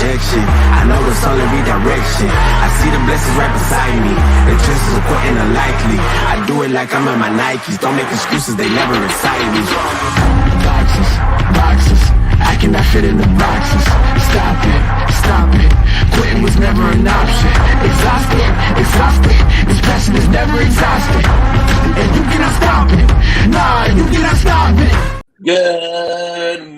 I know it's only redirection. I see the blessings right beside me. The chances of quitting are likely. I do it like I'm in my Nikes. Don't make excuses, they never excite me. Boxes, I cannot fit in the boxes. Stop it. Quitting was never an option. Exhausted. This passion is never exhausted. And you cannot stop it. Nah, you cannot stop it. Good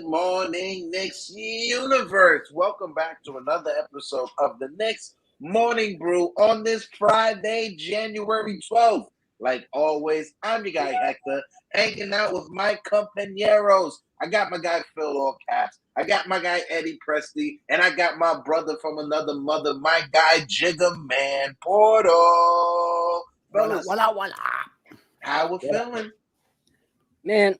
morning, Knicks universe. Welcome back to another episode of the Knicks Morning Brew on this Friday, January 12th. Like always, I'm your guy Hector, hanging out with my compañeros. I got my guy Phil All Caps, I got my guy Eddie Presley, and I got my brother from another mother, my guy Jiggaman Porto. Fellas, Voila. how we feeling? Man,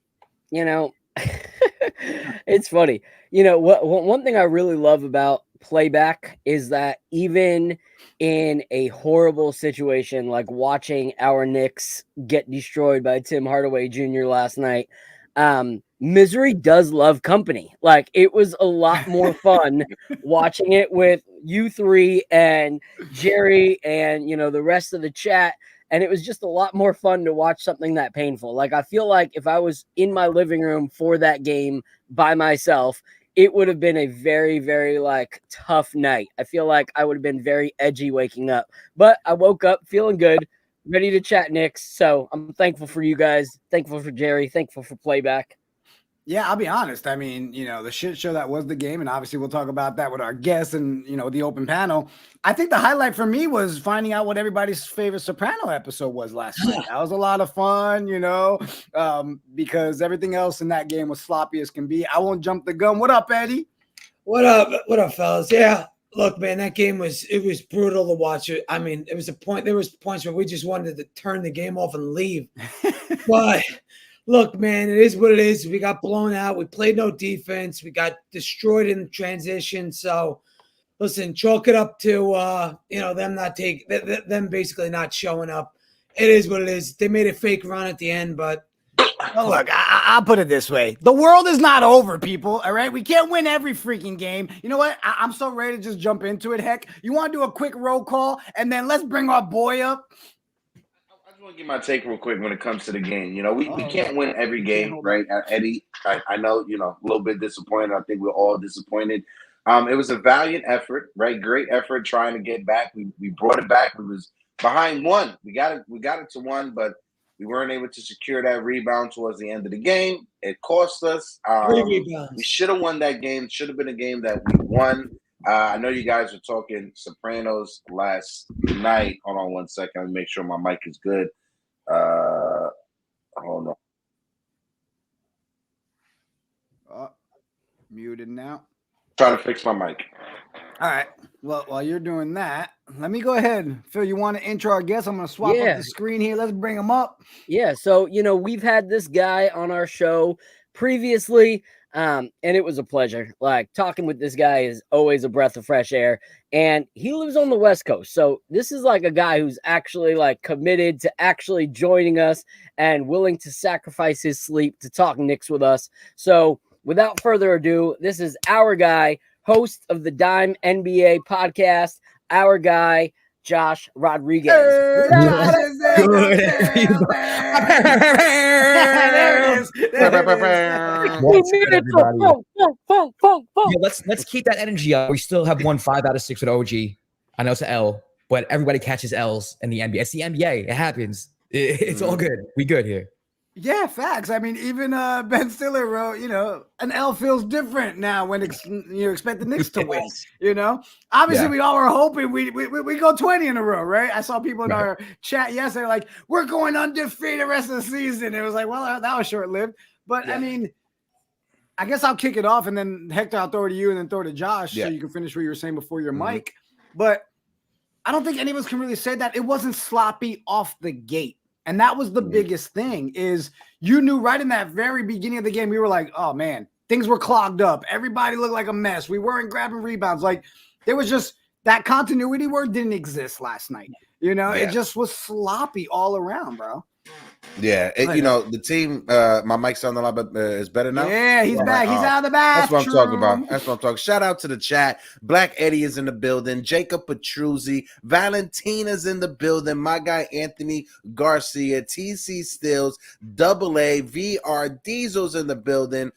it's funny. One thing I really love about playback is that even in a horrible situation like watching our Knicks get destroyed by Tim Hardaway Jr. last night, misery does love company. Like, it was a lot more fun watching it with you three and Jerry and, the rest of the chat. And it was just a lot more fun to watch something that painful. Like, I feel like if I was in my living room for that game by myself, it would have been a very, very, tough night. I feel like I would have been very edgy waking up. But I woke up feeling good, ready to chat Knicks. So I'm thankful for you guys. Thankful for Jerry. Thankful for playback. Yeah, I'll be honest. I mean, the shit show that was the game, and obviously we'll talk about that with our guests and, the open panel. I think the highlight for me was finding out what everybody's favorite Soprano episode was last night. That was a lot of fun, because everything else in that game was sloppy as can be. I won't jump the gun. What up, Eddie? What up, fellas? Yeah, look, man, that game was brutal to watch. I mean, there was points where we just wanted to turn the game off and leave. But look, man, it is what it is. We got blown out. We played no defense. We got destroyed in the transition. So, listen, chalk it up to them basically not showing up. It is what it is. They made a fake run at the end, but look, I'll put it this way: the world is not over, people. All right, we can't win every freaking game. You know what? I'm so ready to just jump into it. Heck, you want to do a quick roll call, and then let's bring our boy up. I want to get my take real quick when it comes to the game. We can't win every game, right? Eddie, I know, a little bit disappointed. I think we're all disappointed. It was a valiant effort, right? Great effort trying to get back. We brought it back. We was behind one. We got it to one, but we weren't able to secure that rebound towards the end of the game. It cost us. 3 rebounds. We should have won that game. Should have been a game that we won. I know you guys were talking Sopranos last night. Hold on 1 second. Let me make sure my mic is good. Hold on. Muted now. Trying to fix my mic. All right. Well, while you're doing that, let me go ahead. Phil, you want to intro our guest? I'm going to swap up the screen here. Let's bring him up. Yeah. So, we've had this guy on our show previously. And it was a pleasure. Like, talking with this guy is always a breath of fresh air. And he lives on the West Coast. So this is like a guy who's actually committed to actually joining us and willing to sacrifice his sleep to talk Knicks with us. So without further ado, this is our guy, host of the Dime NBA podcast, our guy, Josh Rodriguez. Hey, good, There it is. What's good, everybody? Yeah, let's keep that energy up. We still have won 5 out of 6 with OG. I know it's an L, but everybody catches L's in the NBA. It's the NBA. It happens. It's all good. We good here. Yeah, facts. I mean, even Ben Stiller wrote, an L feels different now when you expect the Knicks to win. Obviously, we all were hoping we go 20 in a row, right? I saw people in our chat yesterday like, we're going undefeated the rest of the season. It was like, well, that was short lived. But I mean, I guess I'll kick it off, and then Hector, I'll throw it to you, and then throw it to Josh, so you can finish what you were saying before your mic. But I don't think any of us can really say that it wasn't sloppy off the gate. And that was the biggest thing, is you knew right in that very beginning of the game, we were like, oh man, things were clogged up. Everybody looked like a mess. We weren't grabbing rebounds. Like, there was just that continuity word didn't exist last night. It just was sloppy all around, bro. Yeah, the team, my mic sounding a lot better, is better now. Yeah, he's back. He's out of the bathroom. That's what I'm talking about. Shout out to the chat. Black Eddie is in the building. Jacob Petruzzi. Valentina's in the building. My guy Anthony Garcia. TC Stills. Double A. VR Diesel's in the building.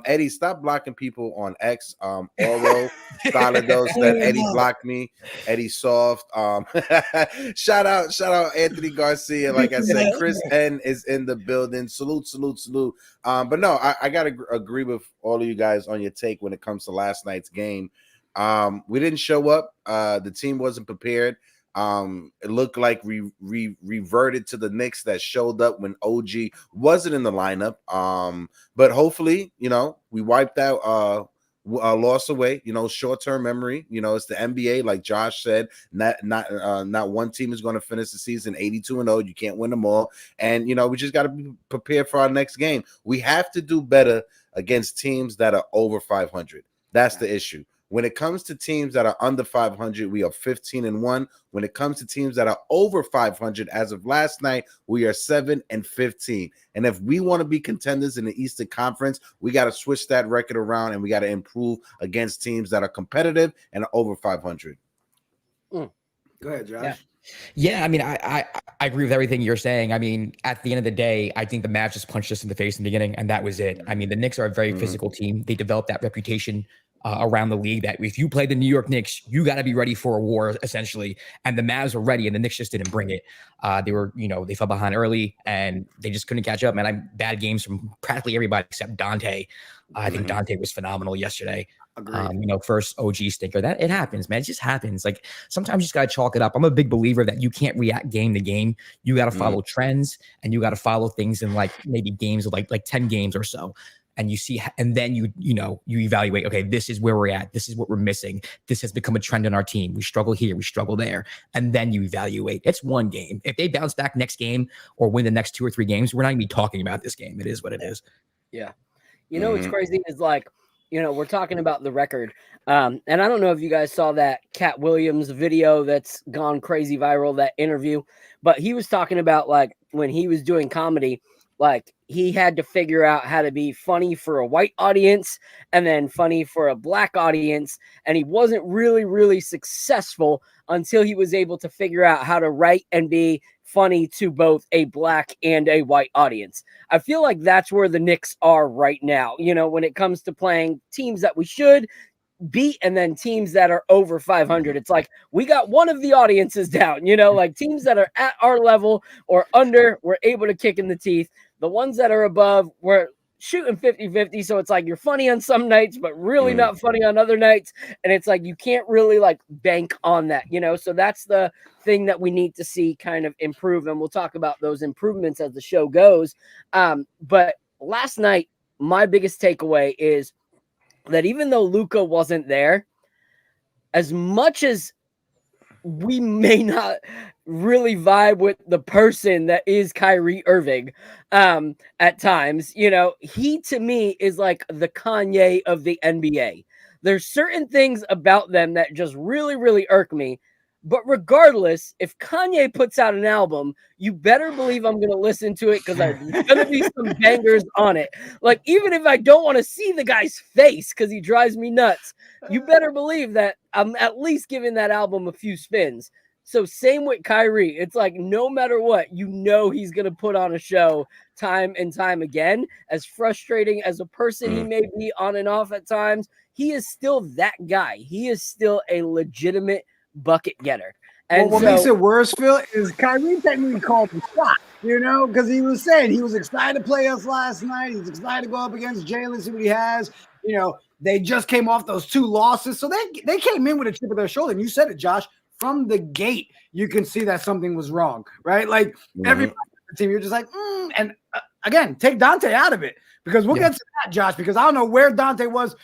Eddie, stop blocking people on X. Oro Solidos that Eddie blocked me. Eddie Soft. Shout out Anthony Garcia. Like I said, Chris N is in the building. Salute. But no, I gotta agree with all of you guys on your take when it comes to last night's game. We didn't show up. The team wasn't prepared. It looked like we reverted to the Knicks that showed up when OG wasn't in the lineup. But hopefully, we wiped out loss away. Short-term memory. It's the NBA, like Josh said. Not one team is going to finish the season 82-0. You can't win them all, and we just got to be prepared for our next game. We have to do better against teams that are over 500. That's the issue. When it comes to teams that are under 500, we are 15-1. When it comes to teams that are over 500, as of last night, we are 7-15. And if we want to be contenders in the Eastern Conference, we got to switch that record around, and we got to improve against teams that are competitive and are over 500. Go ahead, Josh. Yeah, I mean, I agree with everything you're saying. I mean, at the end of the day, I think the Mavs just punched us in the face in the beginning, and that was it. I mean, the Knicks are a very physical team. They developed that reputation around the league that if you play the New York Knicks, you got to be ready for a war, essentially. And the Mavs were ready, and the Knicks just didn't bring it. They fell behind early, and they just couldn't catch up. Man, bad games from practically everybody except Dante. I think Dante was phenomenal yesterday. First OG stinker. That it happens, man. It just happens. Like, sometimes you just gotta chalk it up. I'm a big believer that you can't react game to game. You got to follow trends, and you got to follow things in like maybe games of like 10 games or so. And you see, and then you evaluate, okay, this is where we're at. This is what we're missing. This has become a trend in our team. We struggle here, we struggle there. And then you evaluate. It's one game. If they bounce back next game or win the next 2 or 3 games, we're not going to be talking about this game. It is what it is. Yeah. What's crazy is like, we're talking about the record. And I don't know if you guys saw that Cat Williams video that's gone crazy viral, that interview, but he was talking about like when he was doing comedy, like he had to figure out how to be funny for a white audience and then funny for a black audience. And he wasn't really, really successful until he was able to figure out how to write and be funny to both a black and a white audience. I feel like that's where the Knicks are right now, when it comes to playing teams that we should beat and then teams that are over 500. It's like we got one of the audiences down, like teams that are at our level or under, we're able to kick in the teeth. The ones that are above, we're shooting 50-50. So it's like you're funny on some nights, but really not funny on other nights. And it's like you can't really like bank on that, So that's the thing that we need to see kind of improve. And we'll talk about those improvements as the show goes. But last night, my biggest takeaway is that even though Luka wasn't there, as much as we may not really vibe with the person that is Kyrie Irving at times, he to me is like the Kanye of the NBA. There's certain things about them that just really, really irk me. But regardless, if Kanye puts out an album, you better believe I'm going to listen to it because there's going to be some bangers on it. Like, even if I don't want to see the guy's face because he drives me nuts, you better believe that I'm at least giving that album a few spins. So same with Kyrie. It's like no matter what, you know he's going to put on a show time and time again. As frustrating as a person he may be on and off at times, he is still that guy. He is still a legitimate bucket getter. And what makes it worse, Phil, is Kyrie technically called the shot, because he was saying he was excited to play us last night. He's excited to go up against Jalen, see what he has. They just came off those 2 losses. So they came in with a chip on their shoulder. And you said it, Josh, from the gate, you can see that something was wrong, right? Like everybody on the team, you're just like, and again, take Dante out of it. Because we'll get to that, Josh, because I don't know where Dante was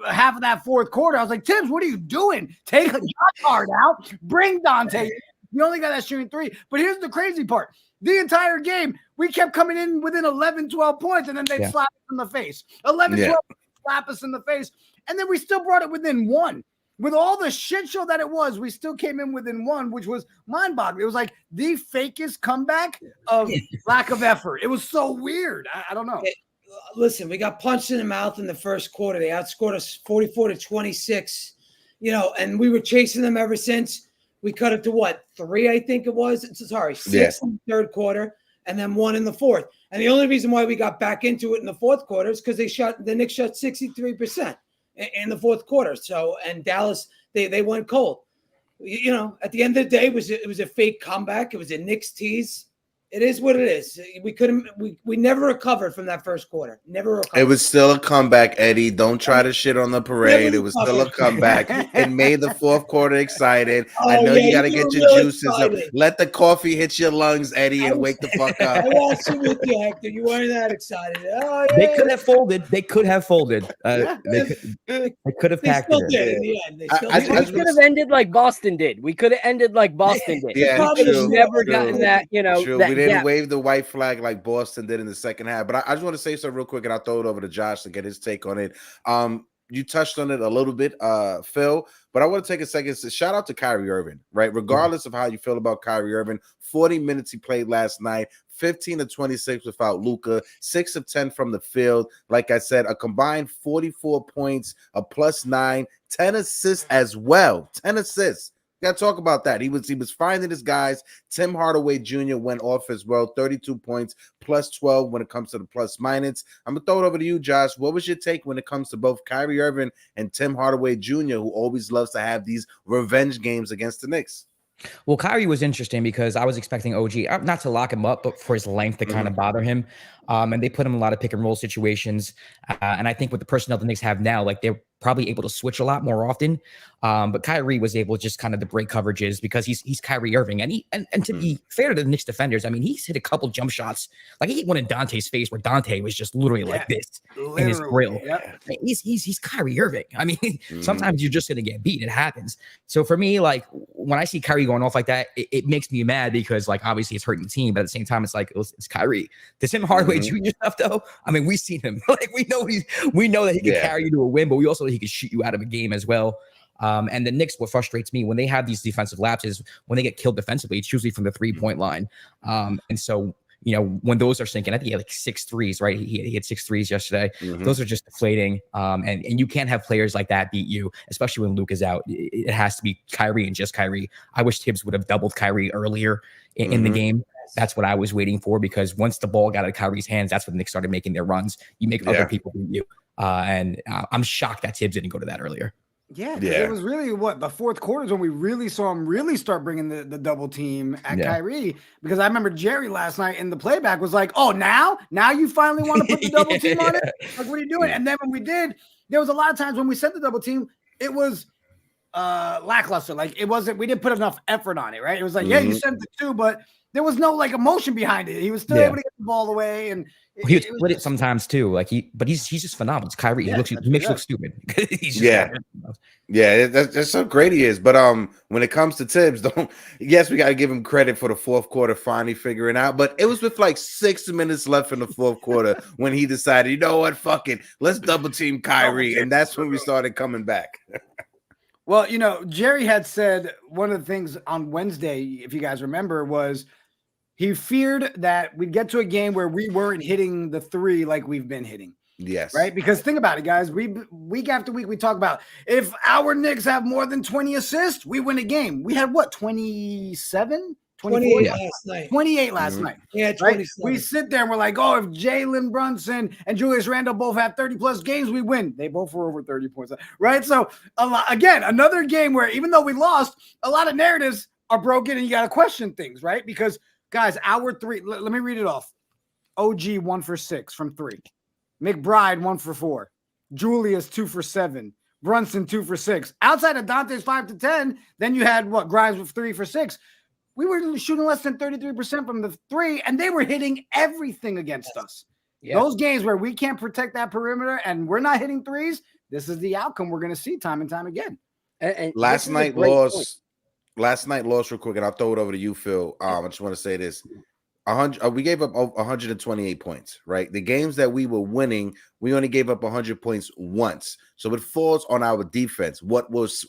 half of that fourth quarter. I was like, Tibbs, what are you doing? Take a card out. Bring Dante. The only guy that's shooting 3. But here's the crazy part. The entire game, we kept coming in within 11, 12 points, and then they'd slap us in the face. 11, 12, slap us in the face. And then we still brought it within 1. With all the shit show that it was, we still came in within 1, which was mind-boggling. It was like the fakest comeback of lack of effort. It was so weird. I don't know. Listen, we got punched in the mouth in the first quarter. They outscored us 44-26, and we were chasing them ever since. We cut it to 3, I think it was. 6 in the third quarter, and then 1 in the fourth. And the only reason why we got back into it in the fourth quarter is because the Knicks shot 63% in the fourth quarter. So, and Dallas, they went cold. At the end of the day, it was a fake comeback. It was a Knicks tease. It is what it is. We never recovered from that first quarter. Never recovered. It was still a comeback, Eddie. Don't try to shit on the parade. It was still a comeback. It made the fourth quarter excited. I know you got to get your juices up. Let the coffee hit your lungs, Eddie, and wake the fuck up. I watched you with you, Hector. You weren't that excited. They could have folded. They could have folded. They could have packed it. Did in the end. We could have ended like Boston did. We could have ended like Boston did. Yeah, we could have never gotten that, We didn't wave the white flag like Boston did in the second half. But I just want to say something real quick, and I'll throw it over to Josh to get his take on it. You touched on it a little bit, Phil, but I want to take a second to shout out to Kyrie Irving, right? Regardless of how you feel about Kyrie Irving, 40 minutes he played last night, 15 of 26 without Luka, 6 of 10 from the field. Like I said, a combined 44 points, a +9, 10 assists as well. 10 assists. Got to talk about that. He was finding his guys. Tim Hardaway Jr. went off as well, 32 points, +12 when it comes to the plus minus. I'm going to throw it over to you, Josh. What was your take when it comes to both Kyrie Irving and Tim Hardaway Jr., who always loves to have these revenge games against the Knicks? Well, Kyrie was interesting because I was expecting OG not to lock him up, but for his length to kind of bother him. And they put him in a lot of pick and roll situations. And I think with the personnel the Knicks have now, like they're probably able to switch a lot more often. But Kyrie was able just kind of to break coverages because he's Kyrie Irving. And to be fair to the Knicks defenders, I mean, he's hit a couple jump shots. Like he hit one in Dante's face where Dante was just literally like this in his grill. Yep. He's Kyrie Irving. I mean, sometimes you're just going to get beat. It happens. So for me, like when I see Kyrie going off like that, it makes me mad because like obviously it's hurting the team, but at the same time, it's like it's Kyrie. Does Tim Hardaway Jr. stuff though? I mean, we've seen him. Like we know that he can carry you to a win, but we also know he can shoot you out of a game as well. And the Knicks, what frustrates me when they have these defensive lapses, when they get killed defensively, it's usually from the 3-point line. And so, when those are sinking, I think he had like 6 threes, right? He had 6 threes yesterday. Those are just deflating. And you can't have players like that beat you, especially when Luke is out. It has to be Kyrie and just Kyrie. I wish Tibbs would have doubled Kyrie earlier in the game. That's what I was waiting for, because once the ball got out of Kyrie's hands, that's when the Knicks started making their runs. You make other people beat you. And I'm shocked that Tibbs didn't go to that earlier. Yeah, it was really the fourth quarters when we really saw him really start bringing the double team at Kyrie, because I remember Jerry last night in the playback was like, oh, now you finally want to put the double team on it? Like, what are you doing? And then when we did, there was a lot of times when we sent the double team, it was lackluster. Like it wasn't, we didn't put enough effort on it, right? It was like, you sent the 2, but there was no like emotion behind it. He was still able to get the ball away, and he would split it sometimes too. Like he's just phenomenal. It's Kyrie. He makes you look stupid. He's just that's so great he is. But when it comes to Tibbs, yes, we got to give him credit for the fourth quarter finally figuring out. But it was with like 6 minutes left in the fourth quarter when he decided, you know what, fuck it, let's double team Kyrie, and that's when we started coming back. Well, Jerry had said one of the things on Wednesday, if you guys remember, was he feared that we'd get to a game where we weren't hitting the 3 like we've been hitting. Yes. Right? Because think about it, guys. Week after week, we talk about if our Knicks have more than 20 assists, we win a game. We had what, 27? 28 last night. 28 last night. Yeah, Right? 27. We sit there and we're like, oh, if Jalen Brunson and Julius Randle both have 30 plus games, we win. They both were over 30 points. Right? So again, another game where even though we lost, a lot of narratives are broken and you got to question things, right? Because guys, our three, let me read it off. OG 1 for 6 from 3. McBride 1 for 4. Julius 2 for 7. Brunson 2 for 6. Outside of Dante's 5 to 10, then you had what, Grimes with 3 for 6. We were shooting less than 33% from the 3, and they were hitting everything against us. Yeah. Those games where we can't protect that perimeter and we're not hitting threes, this is the outcome we're going to see time and time again. And last night lost real quick, and I'll throw it over to you, Phil. I just want to say this. We gave up 128 points, right? The games that we were winning, we only gave up 100 points once. So it falls on our defense. What was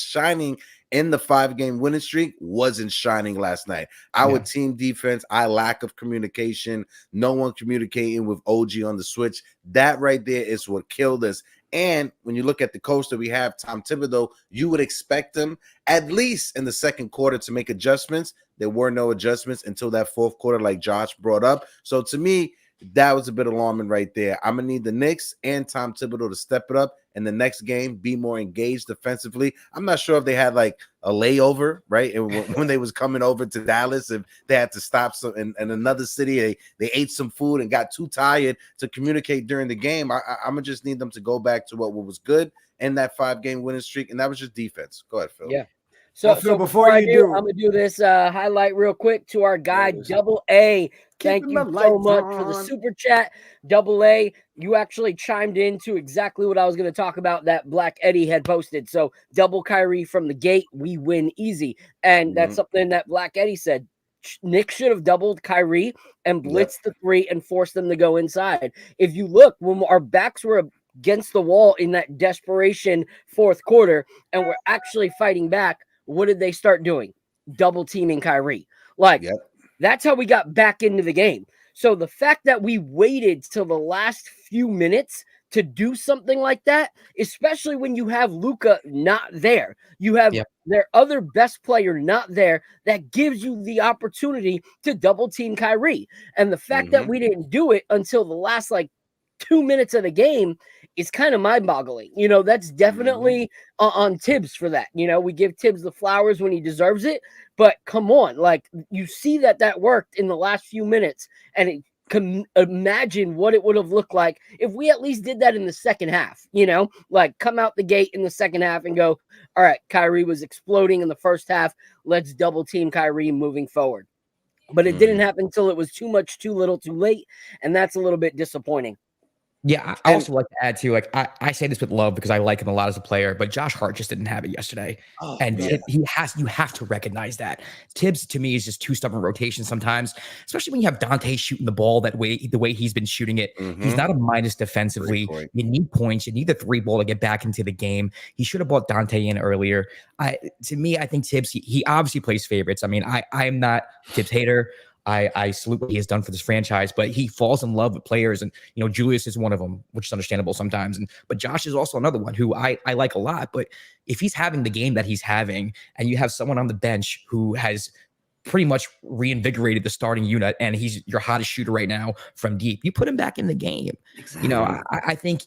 shining in the 5-game winning streak wasn't shining last night. Our team defense, our lack of communication, no one communicating with OG on the switch. That right there is what killed us. And when you look at the coach that we have, Tom Thibodeau, you would expect him at least in the second quarter to make adjustments. There were no adjustments until that fourth quarter, like Josh brought up. So to me, that was a bit alarming right there. I'm going to need the Knicks and Tom Thibodeau to step it up in the next game, be more engaged defensively. I'm not sure if they had like a layover, right? And when they was coming over to Dallas, if they had to stop some in another city, they ate some food and got too tired to communicate during the game. I'm going to just need them to go back to what was good in that 5-game winning streak, and that was just defense. Go ahead, Phil. Yeah. So before I do, I'm gonna do this highlight real quick to our guy Double A. Thank you so much for the super chat, Double A. You actually chimed into exactly what I was going to talk about that Black Eddie had posted. So double Kyrie from the gate, we win easy, and that's something that Black Eddie said. Nick should have doubled Kyrie and blitzed the 3 and forced them to go inside. If you look, when our backs were against the wall in that desperation fourth quarter, and we're actually fighting back, what did they start doing? Double teaming Kyrie. That's how we got back into the game. So the fact that we waited till the last few minutes to do something like that, especially when you have Luka not there, you have their other best player not there, that gives you the opportunity to double team Kyrie. And the fact that we didn't do it until the last 2 minutes of the game is kind of mind-boggling. You know, that's definitely on Tibbs for that. You know, we give Tibbs the flowers when he deserves it, but come on, you see that worked in the last few minutes, and it can imagine what it would have looked like if we at least did that in the second half, you know, come out the gate in the second half and go, all right, Kyrie was exploding in the first half. Let's double team Kyrie moving forward. But it didn't happen until it was too much, too little, too late. And that's a little bit disappointing. Yeah, I also like to add too, I say this with love because I like him a lot as a player, but Josh Hart just didn't have it yesterday. You have to recognize that. Tibbs to me is just too stubborn rotation sometimes, especially when you have Dante shooting the ball the way he's been shooting it. He's not a minus defensively. You need points, you need the 3 ball to get back into the game. He should have brought Dante in earlier. To me, I think Tibbs, he obviously plays favorites. I mean, I'm not a Tibbs hater. I salute what he has done for this franchise, but he falls in love with players, and Julius is one of them, which is understandable sometimes. But Josh is also another one who I like a lot. But if he's having the game that he's having, and you have someone on the bench who has pretty much reinvigorated the starting unit, and he's your hottest shooter right now from deep, you put him back in the game. Exactly. I think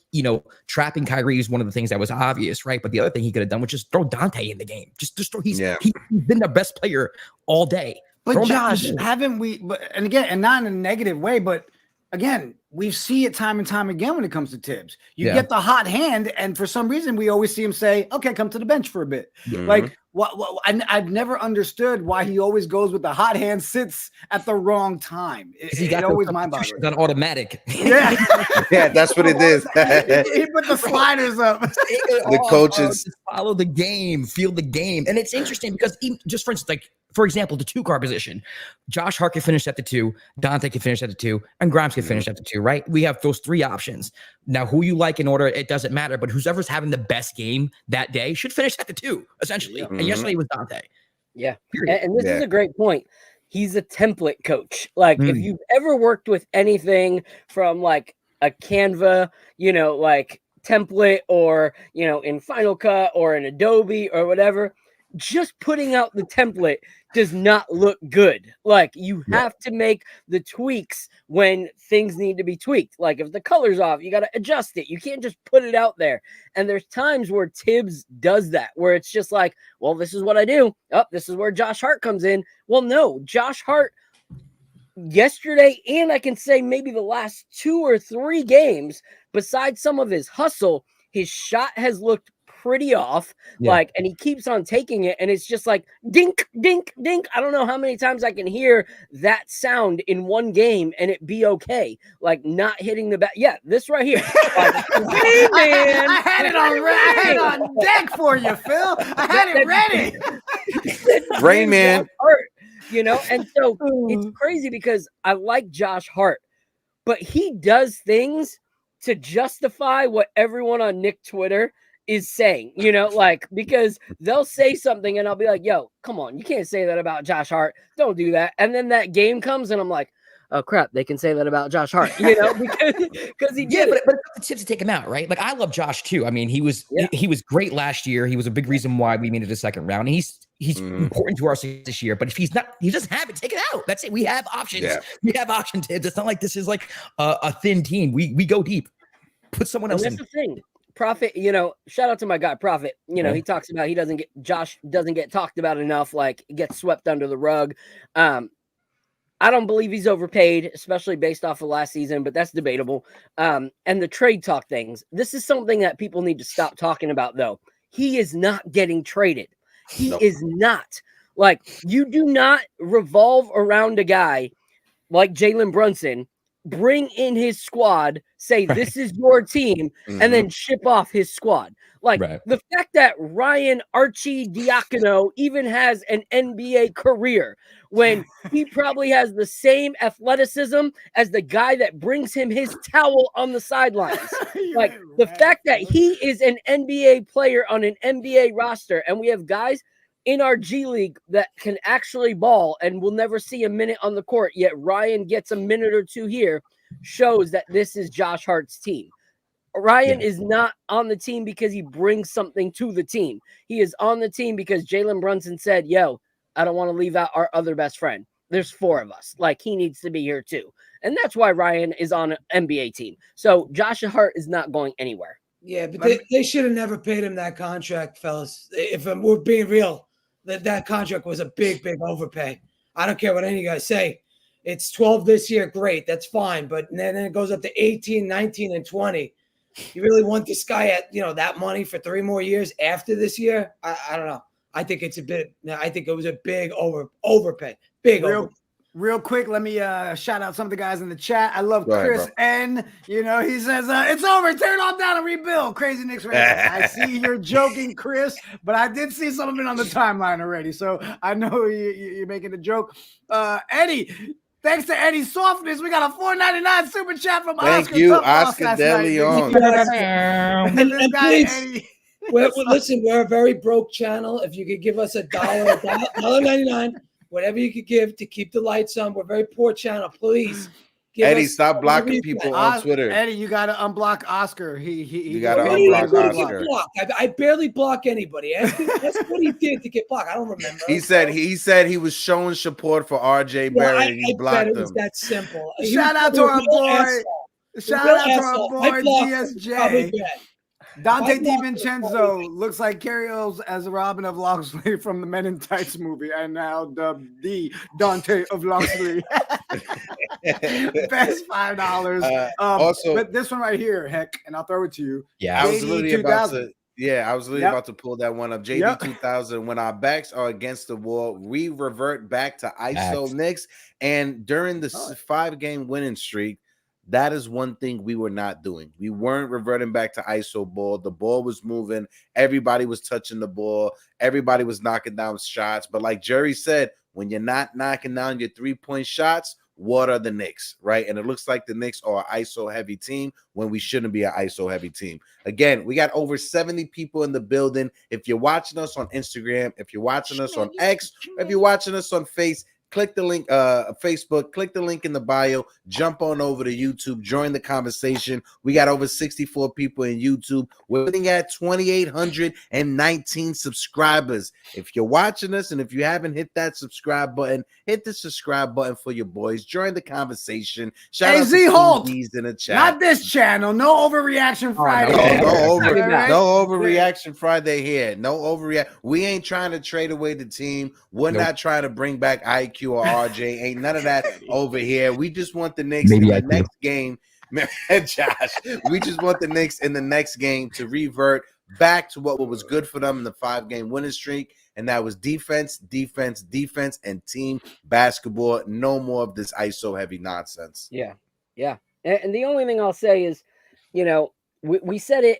trapping Kyrie is one of the things that was obvious, right? But the other thing he could have done was just throw Dante in the game. Just throw. He's been the best player all day. But Josh, haven't we? And again, and not in a negative way, but again, we see it time and time again when it comes to Tibbs. You get the hot hand, and for some reason, we always see him say, "Okay, come to the bench for a bit." I've never understood why he always goes with the hot hand, sits at the wrong time. It always mind-boggling. On automatic. Yeah, that's what it is. He put the sliders up. The coaches follow the game, feel the game, and it's interesting because just for instance, for example, the 2-guard position, Josh Hart can finish at the 2, Dante can finish at the 2, and Grimes can finish at the 2, right? We have those 3 options. Now, who you like in order, it doesn't matter, but whoever's having the best game that day should finish at the 2, essentially. And yesterday was Dante. Yeah. And this is a great point. He's a template coach. If you've ever worked with anything from a Canva, like template, or in Final Cut or in Adobe or whatever, just putting out the template does not look good. Like, you have to make the tweaks when things need to be tweaked. Like, if the color's off, you got to adjust it. You can't just put it out there. And there's times where Tibbs does that, where it's just like, well, this is what I do. Oh, this is where Josh Hart comes in. Well, no, Josh Hart yesterday, and I can say maybe the last 2 or 3 games, besides some of his hustle, his shot has looked pretty off. Like, and he keeps on taking it, and it's just like dink, dink, dink. I don't know how many times I can hear that sound in one game and it be okay. Like, not hitting the bat. Yeah, this right here. Like, hey, man, I had it on deck for you, Phil. I had it ready. Rain Man. And so it's crazy because I like Josh Hart, but he does things to justify what everyone on Nick Twitter is saying, like, because they'll say something and I'll be like, yo, come on, you can't say that about Josh Hart. Don't do that. And then that game comes and I'm like, oh crap, they can say that about Josh Hart, because he did. But the tips to take him out, right? Like, I love Josh too. I mean, he was great last year. He was a big reason why we made it a second round. And he's important to our success this year. But if he's not, he doesn't have it. Take it out. That's it. We have options. Yeah. We have option tips. It's not like this is like a thin team. We go deep. Put someone else in. That's the thing. Prophet, shout out to my guy Prophet. He talks about Josh doesn't get talked about enough, like, gets swept under the rug. I don't believe he's overpaid, especially based off of last season, but that's debatable. And the trade talk things. This is something that people need to stop talking about, though. He is not getting traded. He is not. Like, you do not revolve around a guy like Jalen Brunson, bring in his squad, say this is your team, and then ship off his squad. Like, the fact that Ryan Arcidiacono even has an NBA career when he probably has the same athleticism as the guy that brings him his towel on the sidelines. Like, the fact that he is an NBA player on an NBA roster, and we have guys in our G League that can actually ball and will never see a minute on the court, yet Ryan gets a minute or two here, shows that this is Josh Hart's team. Ryan is not on the team because he brings something to the team. He is on the team because Jalen Brunson said, yo, I don't want to leave out our other best friend. There's 4 of us. Like, he needs to be here too. And that's why Ryan is on an NBA team. So Josh Hart is not going anywhere. Yeah, but they should have never paid him that contract, fellas. If we're being real, that contract was a big, big overpay. I don't care what any of you guys say. It's 12 this year. Great. That's fine. But then it goes up to 18, 19, and 20. You really want this guy at, that money for 3 more years after this year? I don't know. I think it was a big overpay. Real quick, let me shout out some of the guys in the chat. I love Chris N. He says, it's over. Turn off down and rebuild. Crazy Knicks fans. I see you're joking, Chris, but I did see some of it on the timeline already. So I know you're making a joke. Eddie, thanks to Eddie's softness, we got a $4.99 super chat from Oscar. Thank you, Oscar De Leon. And please, Eddie. Listen, we're a very broke channel. If you could give us $1.99, whatever you could give to keep the lights on. We're a very poor channel. Please. Eddie, stop blocking people on Twitter. Eddie, you got to unblock Oscar. You got to unblock Oscar. I barely block anybody. That's what he did to get blocked. I don't remember. He said he was showing support for RJ Barrett and he blocked him. It was that simple. Shout out to our boy. Shout out to our boy GSJ. Dante DiVincenzo looks like Carrie O's as Robin of Locksley from the Men in Tights movie, and now dubbed the Dante of Locksley. Best $5. Also, but this one right here, heck, and I'll throw it to you. Yeah, I was literally about to pull that one up. JD 2000. When our backs are against the wall, we revert back to ISO Knicks, and during the 5-game winning streak, that is one thing we were not doing. We weren't reverting back to ISO ball. The ball was moving. Everybody was touching the ball. Everybody was knocking down shots. But like Jerry said, when you're not knocking down your 3-point shots, what are the Knicks, right? And it looks like the Knicks are an ISO-heavy team when we shouldn't be an ISO-heavy team. Again, we got over 70 people in the building. If you're watching us on Instagram, if you're watching us on X, if you're watching us on Face, click the link, Facebook, click the link in the bio, jump on over to YouTube, join the conversation. We got over 64 people in YouTube. We're sitting at 2,819 subscribers. If you're watching us and if you haven't hit that subscribe button, hit the subscribe button for your boys. Join the conversation. Shout out Z to Holt, TVs in the chat. not this channel. No overreaction Friday. No overreaction Friday here. No overreact. We ain't trying to trade away the team. We're not trying to bring back IQ or RJ. Ain't none of that over here. We just want the Knicks in the next game. Josh, we just want the Knicks in the next game to revert back to what was good for them in the 5-game winning streak, and that was defense, defense, defense, and team basketball. No more of this ISO heavy nonsense. Yeah. And the only thing I'll say is, we said it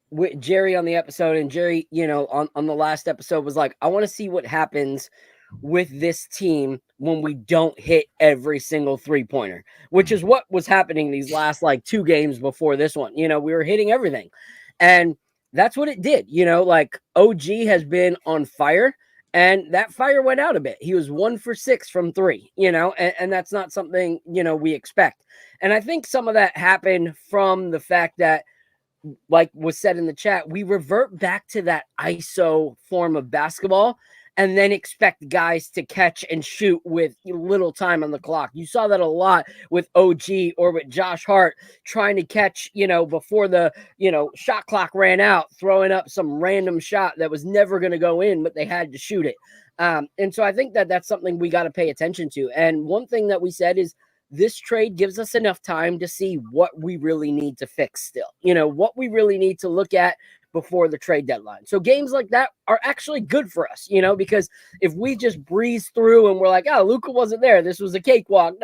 with Jerry on the episode, and Jerry, on the last episode was like, I want to see what happens with this team when we don't hit every single 3-pointer, which is what was happening these last 2 games before this one. We were hitting everything, and that's what it did. OG has been on fire, and that fire went out a bit. He was 1 for 6 from 3, and that's not something, we expect. And I think some of that happened from the fact that, like was said in the chat, we revert back to that ISO form of basketball and then expect guys to catch and shoot with little time on the clock. You saw that a lot with OG or with Josh Hart trying to catch, before the, shot clock ran out, throwing up some random shot that was never going to go in, but they had to shoot it. And so I think that that's something we got to pay attention to. And one thing that we said is this trade gives us enough time to see what we really need to fix still, what we really need to look at before the trade deadline. So games like that are actually good for us, because if we just breeze through and we're like, oh, Luka wasn't there, this was a cakewalk,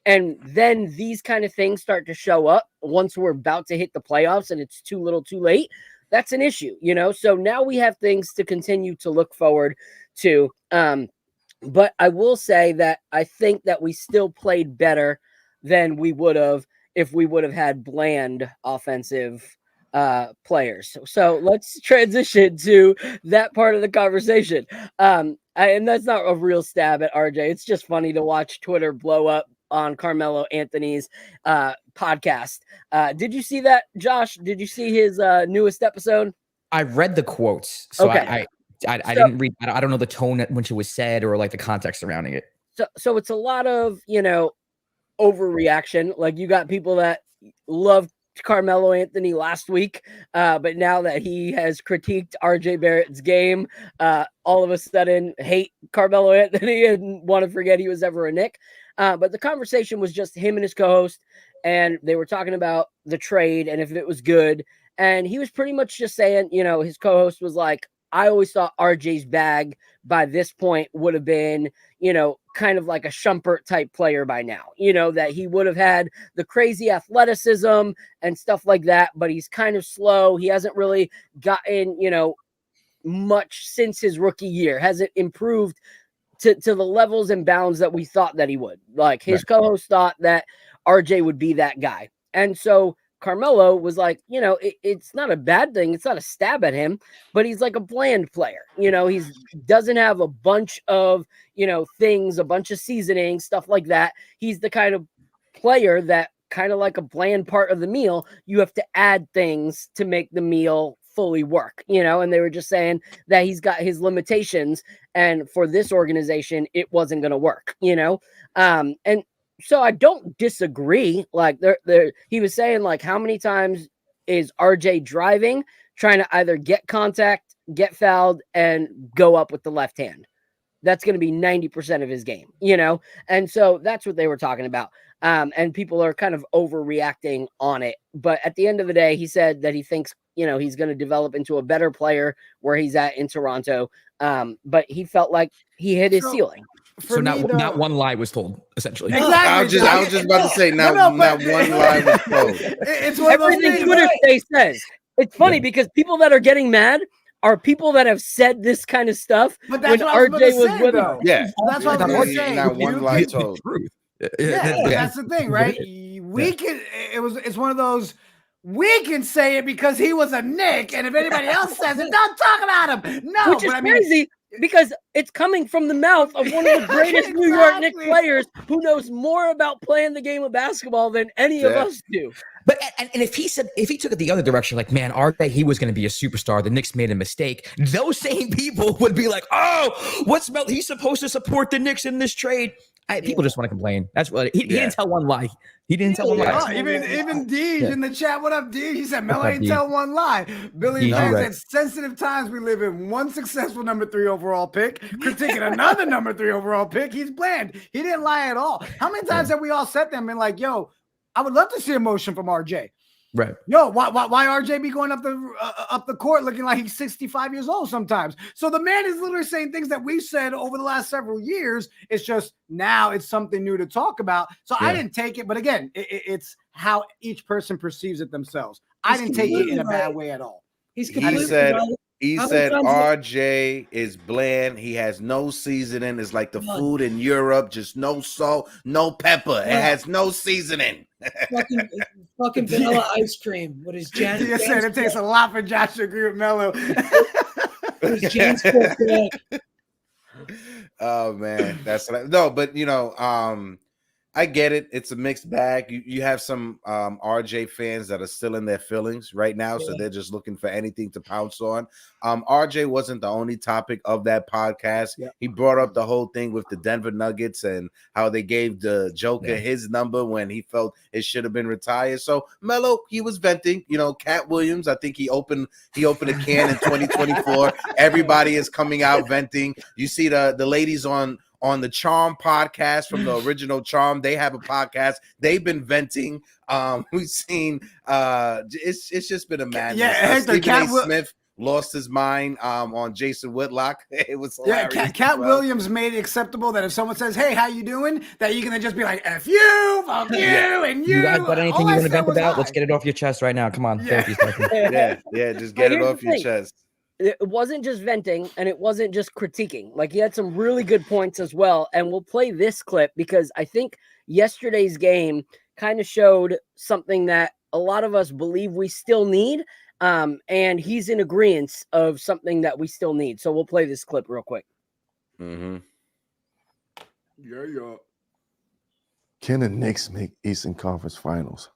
and then these kind of things start to show up once we're about to hit the playoffs and it's too little too late, that's an issue, So now we have things to continue to look forward to. But I will say that I think that we still played better than we would have if we would have had bland offensive players. So let's transition to that part of the conversation. And that's not a real stab at RJ. It's just funny to watch Twitter blow up on Carmelo Anthony's podcast. Did you see that, Josh? Did you see his newest episode? I read the quotes. So okay. I didn't read. I don't know the tone at which it was said or the context surrounding it. So it's a lot of, overreaction. Like you got people that loved Carmelo Anthony last week, but now that he has critiqued RJ Barrett's game, all of a sudden hate Carmelo Anthony and want to forget he was ever a Knick. But the conversation was just him and his co-host, and they were talking about the trade and if it was good. And he was pretty much just saying, his co-host was like, I always thought RJ's bag by this point would have been, kind of like a Shumpert type player by now, that he would have had the crazy athleticism and stuff like that, but he's kind of slow. He hasn't really gotten, much since his rookie year, hasn't improved to the levels and bounds that we thought that he would. Like his co-host thought that RJ would be that guy. And so Carmelo was like, it's not a bad thing. It's not a stab at him, but he's like a bland player. He doesn't have a bunch of, things, a bunch of seasoning, stuff like that. He's the kind of player that kind of like a bland part of the meal. You have to add things to make the meal fully work, and they were just saying that he's got his limitations. And for this organization, it wasn't going to work, and so I don't disagree. Like he was saying, like, how many times is RJ driving, trying to either get contact, get fouled, and go up with the left hand? That's going to be 90% of his game, And so that's what they were talking about. And people are kind of overreacting on it. But at the end of the day, he said that he thinks, he's going to develop into a better player where he's at in Toronto. But he felt like he hit his ceiling. So not one lie was told, essentially. Exactly. I was just about to say, not one lie was told. It's everything Twitter space says. It's funny because people that are getting mad are people that have said this kind of stuff but that's when what RJ was with him. Yeah, that's what I was saying. Not one lie told. That's the thing, right? It's one of those. We can say it because he was a Knick, and if anybody else says it, don't talk about him. No, which is crazy. because it's coming from the mouth of one of the greatest New York Knicks players who knows more about playing the game of basketball than any of us do. But and if he took it the other direction, like, man, RJ, he was going to be a superstar, the Knicks made a mistake, those same people would be like, oh, he's supposed to support the Knicks in this trade. People just want to complain. That's what he didn't tell one lie. He didn't tell one lie. Even Deej in the chat, what up, Deej? He said, Melo ain't tell one lie. Billy said, sensitive times we live in. One successful number 3 overall pick, critiquing another number 3 overall pick. He's bland. He didn't lie at all. How many times have we all sat there and been like, yo, I would love to see emotion from RJ. Right. Yo, why RJ be going up the court looking like he's 65 years old sometimes? So the man is literally saying things that we've said over the last several years. It's just now it's something new to talk about. So I didn't take it. But again, it's how each person perceives it themselves. I didn't take it in a bad way at all. He's completely He said RJ is bland. He has no seasoning. It's like the food in Europe, just no salt, no pepper. It has no seasoning. fucking vanilla ice cream. What is Jan? He said it takes a lot for Josh to agree with Melo. Oh man, that's no, but I get it. It's a mixed bag. You have some RJ fans that are still in their feelings right now, so they're just looking for anything to pounce on. RJ wasn't the only topic of that podcast. Yeah. He brought up the whole thing with the Denver Nuggets and how they gave the Joker his number when he felt it should have been retired. So Melo, he was venting. Cat Williams, I think he opened a can in 2024. Everybody is coming out venting. You see the ladies on the Charm podcast from the original Charm. They have a podcast. They've been venting. We've seen it's just been a madness. Yeah, Stephen A. Smith lost his mind on Jason Whitlock. It was hilarious. Yeah, Cat Williams made it acceptable that if someone says, hey, how you doing? That you're going to just be like, F you, fuck you, and you. You guys got anything you want to vent about? Let's get it off your chest right now. Come on. Yeah, just get it off your chest. It wasn't just venting and it wasn't just critiquing. Like, he had some really good points as well. And we'll play this clip because I think yesterday's game kind of showed something that a lot of us believe we still need. And he's in agreement of something that we still need. So we'll play this clip real quick. Mm-hmm. Yeah. Can the Knicks make Eastern Conference Finals?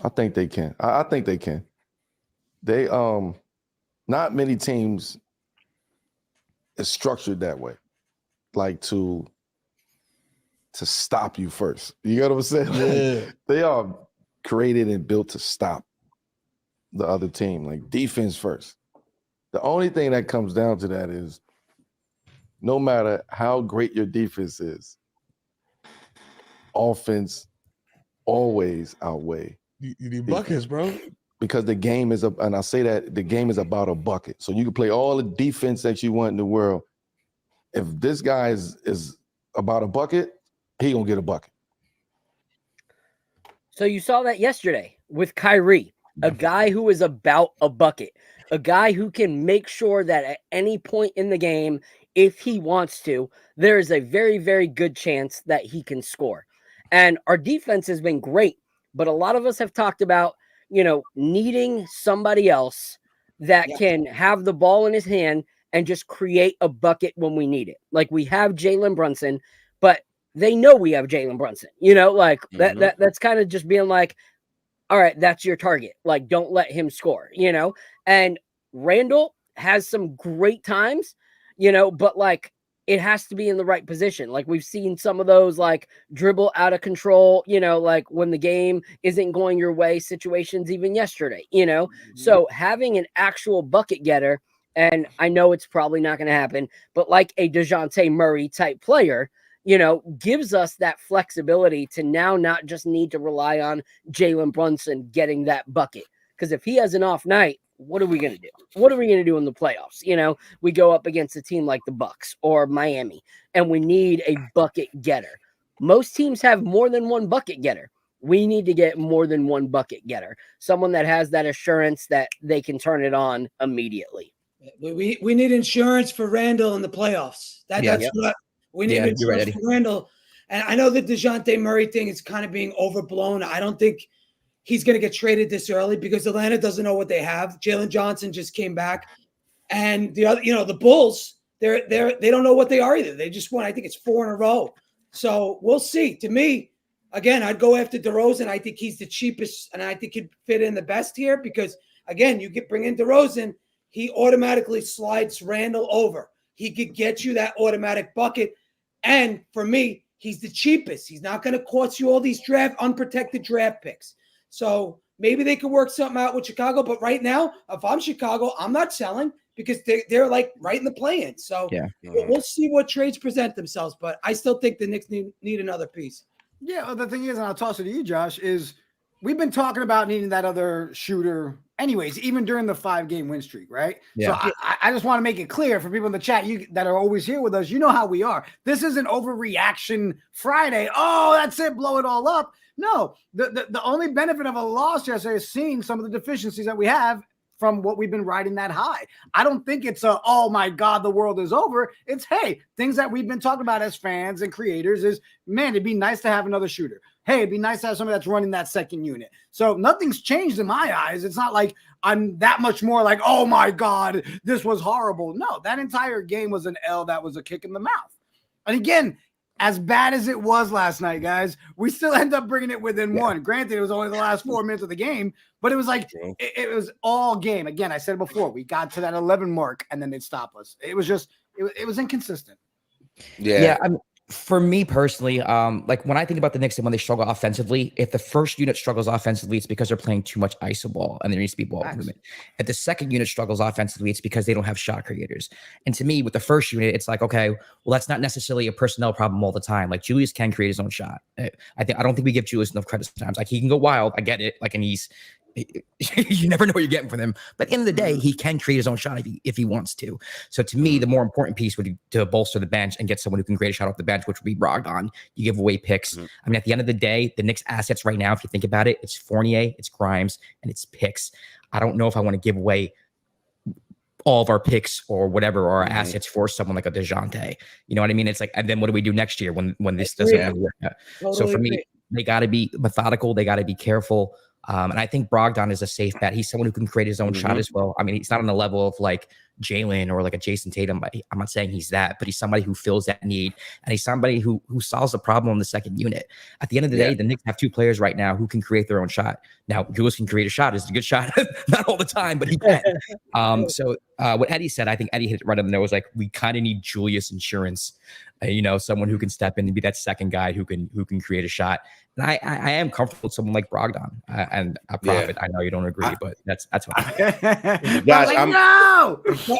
I think they can. I think they can. They not many teams is structured that way, like to stop you first. You get what I'm saying? Yeah. They are created and built to stop the other team, like defense first. The only thing that comes down to that is no matter how great your defense is, offense always outweigh. You need buckets, bro. Because the game is and I say that the game is about a bucket. So you can play all the defense that you want in the world. If this guy is about a bucket, he gonna get a bucket. So you saw that yesterday with Kyrie, a guy who is about a bucket, a guy who can make sure that at any point in the game, if he wants to, there is a very, very good chance that he can score. And our defense has been great, but a lot of us have talked about needing somebody else that can have the ball in his hand and just create a bucket when we need it. Like, we have Jalen Brunson, but they know we have Jalen Brunson, that's kind of just being like, all right, that's your target. Like, don't let him score, and Randle has some great times, but like, it has to be in the right position. Like, we've seen some of those like dribble out of control, like when the game isn't going your way situations even yesterday, So having an actual bucket getter, and I know it's probably not going to happen, but like a Dejounte Murray type player, gives us that flexibility to now not just need to rely on Jalen Brunson getting that bucket. Because if he has an off night, what are we going to do? What are we going to do in the playoffs? We go up against a team like the Bucks or Miami, and we need a bucket getter. Most teams have more than one bucket getter. We need to get more than one bucket getter. Someone that has that assurance that they can turn it on immediately. We need insurance for Randle in the playoffs. That's what we need insurance for Randle. And I know the Dejounte Murray thing is kind of being overblown. I don't think he's going to get traded this early because Atlanta doesn't know what they have. Jalen Johnson just came back. And the other, the Bulls, They don't know what they are either. They just won. I think it's 4 in a row. So we'll see. To me, again, I'd go after DeRozan. I think he's the cheapest, and I think he'd fit in the best here because, again, bring in DeRozan, he automatically slides Randle over. He could get you that automatic bucket. And for me, he's the cheapest. He's not going to cost you all these unprotected draft picks. So maybe they could work something out with Chicago. But right now, if I'm Chicago, I'm not selling because they're like right in the play-in. So we'll see what trades present themselves. But I still think the Knicks need another piece. Yeah, well, the thing is, and I'll toss it to you, Josh, is we've been talking about needing that other shooter anyways, even during the 5-game win streak, right? Yeah. So I just want to make it clear for people in the chat that are always here with us, you know how we are. This isn't overreaction Friday. Oh, that's it, blow it all up. No, the only benefit of a loss yesterday is seeing some of the deficiencies that we have from what we've been riding that high. I don't think it's oh my God, the world is over. It's, hey, things that we've been talking about as fans and creators is, man, it'd be nice to have another shooter. Hey, it'd be nice to have somebody that's running that second unit. So nothing's changed in my eyes. It's not like I'm that much more like, oh my God, this was horrible. No, that entire game was an L that was a kick in the mouth. And again, as bad as it was last night, guys, we still end up bringing it within one. Granted, it was only the last 4 minutes of the game, but it was like it was all game. Again, I said it before. We got to that 11 mark, and then they'd stop us. It was just it was inconsistent. Yeah. I mean, for me personally, like when I think about the Knicks and when they struggle offensively, if the first unit struggles offensively, it's because they're playing too much iso ball and there needs to be ball movement. If the second unit struggles offensively, it's because they don't have shot creators. And to me, with the first unit, it's like, okay, well, that's not necessarily a personnel problem all the time. Like Julius can create his own shot. I don't think we give Julius enough credit sometimes. Like he can go wild. I get it. Like, and you never know what you're getting from him. But at the end of the day, he can create his own shot if he wants to. So to me, the more important piece would be to bolster the bench and get someone who can create a shot off the bench, which would be Brogdon. You give away picks. I mean, at the end of the day, the Knicks assets right now, if you think about it, it's Fournier, it's Grimes, and it's picks. I don't know if I want to give away all of our picks or whatever, or our assets for someone like a Dejounte. You know what I mean? It's like, and then what do we do next year when this doesn't work out? So for me, they got to be methodical. They got to be careful. And I think Brogdon is a safe bet. He's someone who can create his own shot as well. I mean, he's not on the level of like Jalen or like a Jason Tatum. I'm not saying he's that, but he's somebody who fills that need. And he's somebody who solves the problem in the second unit. At the end of the day, the Knicks have two players right now who can create their own shot. Now, Julius can create a shot. It's a good shot. Not all the time, but he can. So what Eddie said, I think Eddie hit it right on the nose. Like, we kind of need Julius insurance. Someone wwho can step in and be that second guy who can create a shot. And I am comfortable with someone like Brogdon and a Prophet. I know you don't agree, but that's what I'm Guys,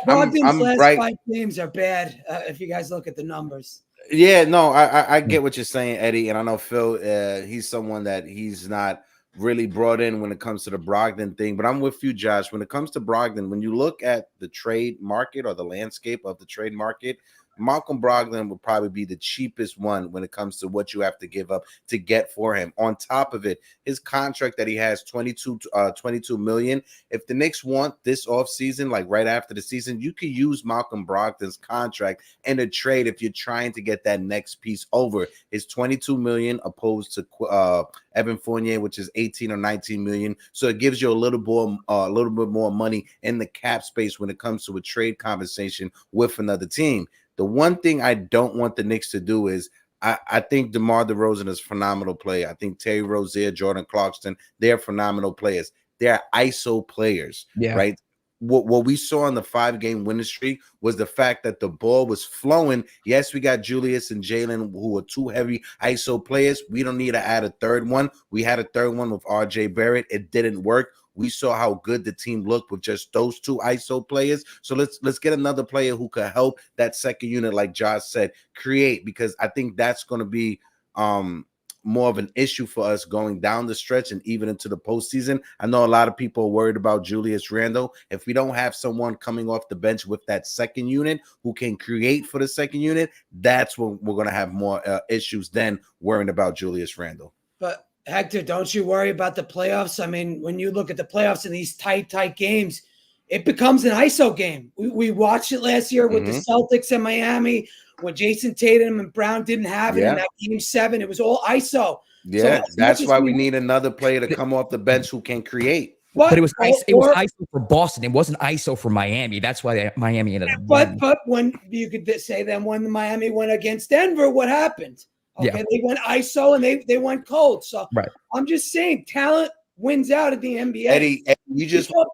Brogdon's last right. 5 games are bad if you guys look at the numbers. Yeah, no, I get what you're saying, Eddie, and I know Phil. He's someone that he's not really brought in when it comes to the Brogdon thing, but I'm with you, Josh. When it comes to Brogdon, when you look at the trade market or the landscape of the trade market, Malcolm Brogdon would probably be the cheapest one when it comes to what you have to give up to get for him. On top of it, his contract that he has, $22 million. If the Knicks want this offseason, like right after the season, you can use Malcolm Brogdon's contract in a trade if you're trying to get that next piece over. It's $22 million opposed to Evan Fournier, which is 18 or 19 million. So it gives you a little bit more money in the cap space when it comes to a trade conversation with another team. The one thing I don't want the Knicks to do is I think DeMar DeRozan is a phenomenal player. I think Terry Rozier, Jordan Clarkson, they're phenomenal players. They're ISO players, right? What we saw on the 5-game winning streak was the fact that the ball was flowing. Yes, we got Julius and Jalen, who are 2 heavy ISO players. We don't need to add a third one. We had a third one with RJ Barrett. It didn't work. We saw how good the team looked with just those 2 ISO players. So let's get another player who could help that second unit, like Josh said, create, because I think that's going to be more of an issue for us going down the stretch and even into the postseason. I know a lot of people are worried about Julius Randle. If we don't have someone coming off the bench with that second unit who can create for the second unit, that's when we're going to have more issues than worrying about Julius Randle. But Hector, don't you worry about the playoffs? I mean, when you look at the playoffs in these tight games, it becomes an ISO game. We watched it last year with the Celtics and Miami when Jason Tatum and Brown didn't have it in that game 7. It was all ISO. Yeah, so that's why we need another player to come off the bench who can create. But it was it was ISO for Boston. It wasn't ISO for Miami. That's why Miami ended up winning. But when you could say then when the Miami went against Denver, what happened? Okay, they went ISO and they went cold. So I'm just saying, talent wins out at the NBA. Eddie, you just want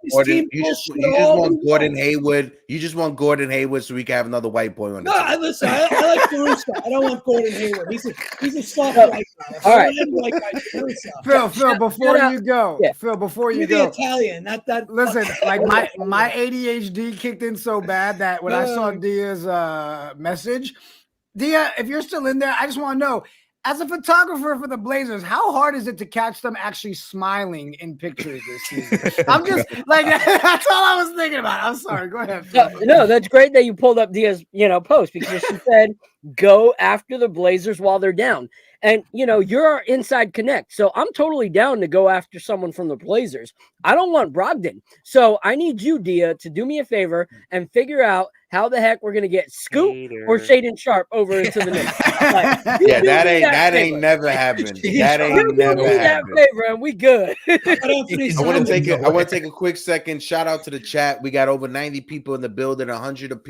Gordon Hayward. You just want Gordon Hayward so we can have another white boy on the team. Listen, I like Caruso. I don't want Gordon Hayward. He's a soft white guy. All right. Phil, before you go, Phil, before you go, Italian, not that. Listen, like my ADHD kicked in so bad that when I saw Dia's message, Dia, if you're still in there, I just want to know, as a photographer for the Blazers, how hard is it to catch them actually smiling in pictures this season? I'm just like, that's all I was thinking about. I'm sorry. Go ahead. No, that's great that you pulled up Dia's, post, because she said, go after the Blazers while they're down. And, you're our inside connect. So I'm totally down to go after someone from the Blazers. I don't want Brogdon. So I need you, Dia, to do me a favor and figure out how the heck we're going to get Scoop or Shaden Sharp over into the Knicks. That ain't never happened. That ain't never happened. Favor and we good. I want to take a quick second. Shout out to the chat. We got over 90 people in the building. 100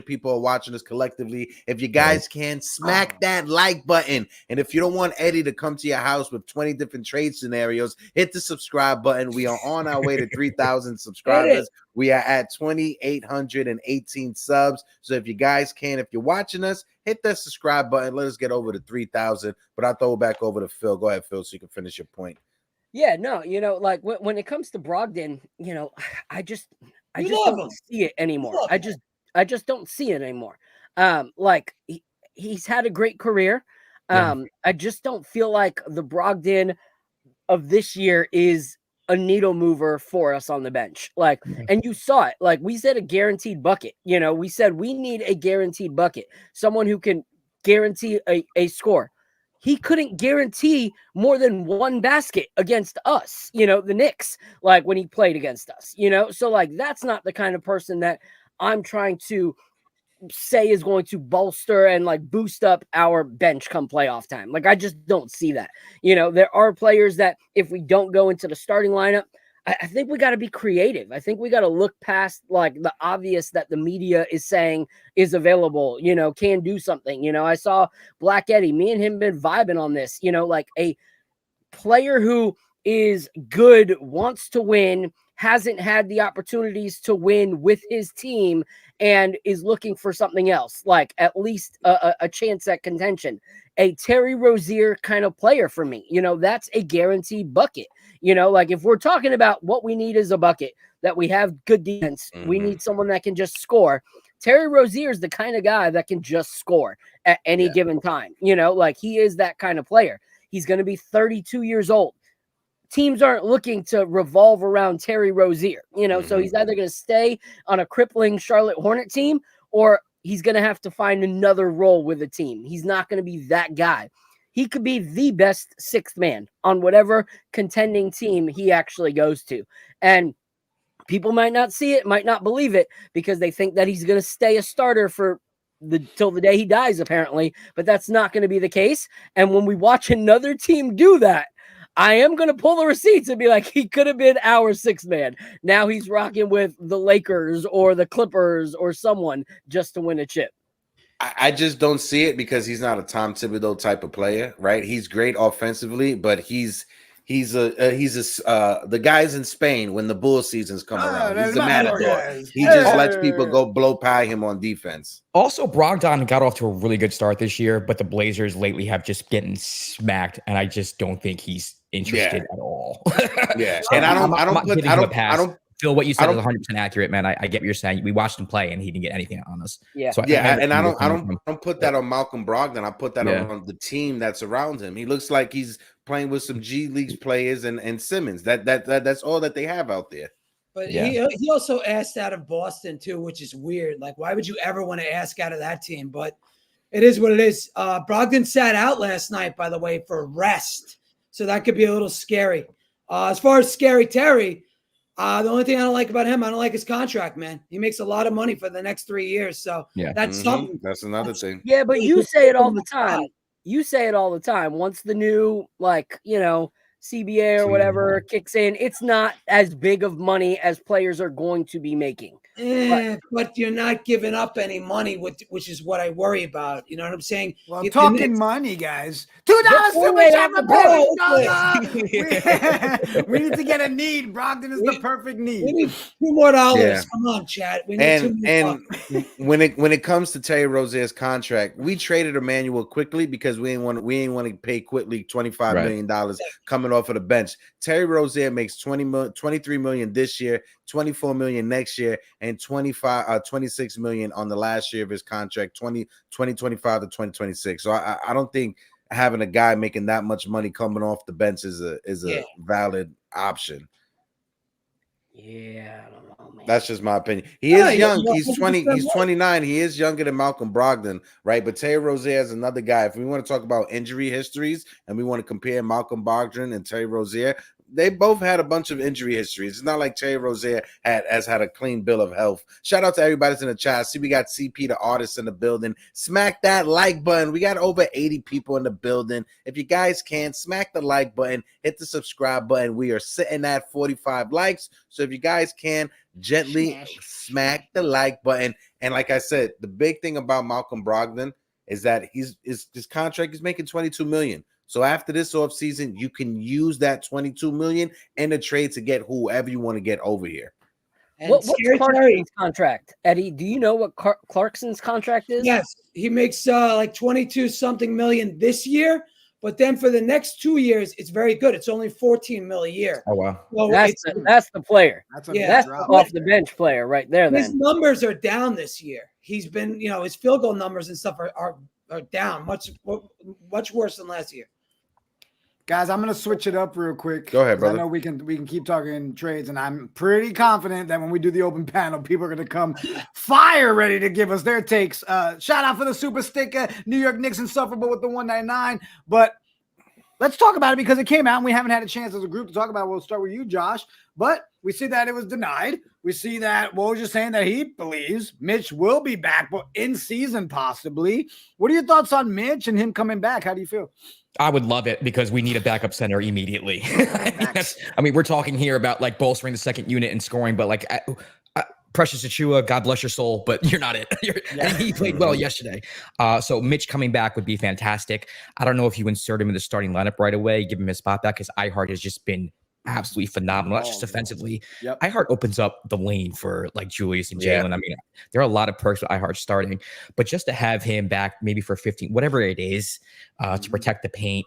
people are watching us collectively. If you guys can, smack that like button. And if you don't want Eddie to come to your house with 20 different trade scenarios, hit the subscribe button. We are on our way to 3,000 subscribers. We are at 2,818 subs. So if you guys can, if you're watching us, hit that subscribe button. Let us get over to 3,000. But I'll throw it back over to Phil. Go ahead, Phil, so you can finish your point. Yeah, no, like when it comes to Brogdon, I just don't see it anymore. I just don't see it anymore. Like he's had a great career. I just don't feel like the Brogdon of this year is a needle mover for us on the bench. Like, and you saw it, like we said, a guaranteed bucket, we said we need a guaranteed bucket, someone who can guarantee a score. He couldn't guarantee more than one basket against us, the Knicks, like when he played against us, so like, that's not the kind of person that I'm trying to say is going to bolster and like boost up our bench come playoff time. Like, I just don't see that. There are players that if we don't go into the starting lineup, I think we got to be creative. I think we got to look past like the obvious that the media is saying is available, can do something. I saw Black Eddie, me and him been vibing on this, like a player who is good, wants to win, hasn't had the opportunities to win with his team, and is looking for something else, like at least a chance at contention. A Terry Rozier kind of player for me, that's a guaranteed bucket. Like if we're talking about what we need is a bucket, that we have good defense, we need someone that can just score. Terry Rozier is the kind of guy that can just score at any given time. Like he is that kind of player. He's going to be 32 years old. Teams aren't looking to revolve around Terry Rozier, so he's either going to stay on a crippling Charlotte Hornet team or he's going to have to find another role with a team. He's not going to be that guy. He could be the best sixth man on whatever contending team he actually goes to. And people might not see it, might not believe it, because they think that he's going to stay a starter for till the day he dies, apparently, but that's not going to be the case. And when we watch another team do that, I am going to pull the receipts and be like, he could have been our sixth man. Now he's rocking with the Lakers or the Clippers or someone just to win a chip. I just don't see it because he's not a Tom Thibodeau type of player, right? He's great offensively, but he's the guys in Spain when the bull seasons come around. He's the matador. He just lets people go blow by him on defense. Also, Brogdon got off to a really good start this year, but the Blazers lately have just getting smacked, and I just don't think he's interested at all. And I don't. Phil, what you said is 100% accurate, man. I get what you're saying. We watched him play, and he didn't get anything on us. I don't put that on Malcolm Brogdon. I put that on the team that's around him. He looks like he's playing with some G League players and Simmons. That's all that they have out there. But he also asked out of Boston too, which is weird. Like, why would you ever want to ask out of that team? But it is what it is. Brogdon sat out last night, by the way, for rest, so that could be a little scary. As far as Scary Terry. The only thing I don't like about him, I don't like his contract, man. He makes a lot of money for the next 3 years. So that's something. That's another thing. Yeah, but you say it all the time. You say it all the time. Once the new, CBA or whatever kicks in, it's not as big of money as players are going to be making. But you're not giving up any money, which is what I worry about. You know what I'm saying? Well, talking money, guys. $2 Before super chat they for we need to get a need. Brogdon is the perfect We need. need $2 more. Yeah. Come on, chat. We need $2 more. when it comes to Terry Rozier's contract, we traded Emmanuel quickly because we ain't want to pay quickly $25 million coming off of the bench. Terry Rozier makes $23 million this year, $24 million next year, and $26 million on the last year of his contract, 2025 to 2026. So I don't think having a guy making that much money coming off the bench is a valid option. Yeah, I don't know, man. That's just my opinion. He is young. He's 20. He's 29. He is younger than Malcolm Brogdon, right? But Terry Rozier is another guy. If we want to talk about injury histories and we want to compare Malcolm Brogdon and Terry Rozier, they both had a bunch of injury histories. It's not like Terry Rozier has had a clean bill of health. Shout out to everybody that's in the chat. See, we got CP, the artist, in the building. Smack that like button. We got over 80 people in the building. If you guys can, smack the like button, hit the subscribe button. We are sitting at 45 likes. So if you guys can, gently smack the like button. And like I said, the big thing about Malcolm Brogdon is that his contract is making $22 million. So after this offseason, you can use that $22 million in a trade to get whoever you want to get over here. What's Clarkson's contract, Eddie? Do you know what Clarkson's contract is? Yes, he makes like 22 something million this year, but then for the next 2 years, it's very good. It's only 14 mil a year. Oh wow, so that's the player. That's the off the bench player right there. His numbers are down this year. He's been, his field goal numbers and stuff are down much worse than last year. Guys, I'm gonna switch it up real quick. Go ahead, brother. I know we can keep talking trades, and I'm pretty confident that when we do the open panel, people are gonna come fire ready to give us their takes. Shout out for the super sticker, New York Knicks insufferable with the 199. But let's talk about it because it came out and we haven't had a chance as a group to talk about it. We'll start with you, Josh. But we see that it was denied. We see that Woj is saying that he believes Mitch will be back, but in season possibly. What are your thoughts on Mitch and him coming back? How do you feel? I would love it because we need a backup center immediately. I mean, we're talking here about like bolstering the second unit and scoring, but like Precious Achua, God bless your soul, but you're not it. And he played well yesterday. So Mitch coming back would be fantastic. I don't know if you insert him in the starting lineup right away, give him his spot back, because iHeart has just been absolutely phenomenal. Not just offensively. iHeart opens up the lane for like Julius and Jalen. I mean, there are a lot of perks with iHeart starting, but just to have him back maybe for 15, whatever it is, to protect the paint,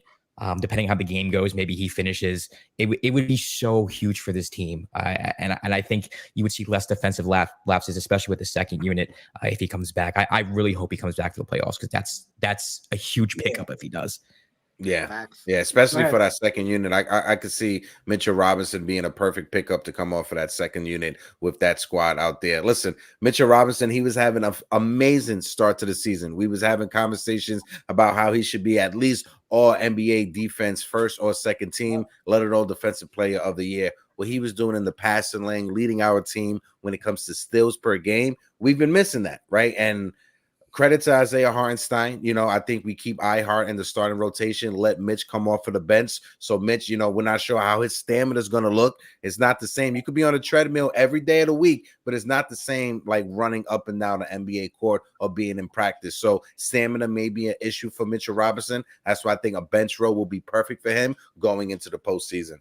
depending how the game goes, maybe he finishes. It would be so huge for this team, and I think you would see less defensive lapses, especially with the second unit if he comes back. I really hope he comes back to the playoffs because that's a huge pickup if he does. Yeah, especially for that second unit. I could see Mitchell Robinson being a perfect pickup to come off of that second unit with that squad out there. Listen, Mitchell Robinson, he was having an amazing start to the season. We was having conversations about how he should be at least all NBA defense first or second team, let alone defensive player of the year. What he was doing in the passing lane, leading our team when it comes to steals per game, we've been missing that, right? And credit to Isaiah Hartenstein. I think we keep iHeart in the starting rotation, let Mitch come off of the bench. So Mitch, we're not sure how his stamina is going to look. It's not the same. You could be on a treadmill every day of the week, but it's not the same like running up and down the NBA court or being in practice. So stamina may be an issue for Mitchell Robinson. That's why I think a bench role will be perfect for him going into the postseason.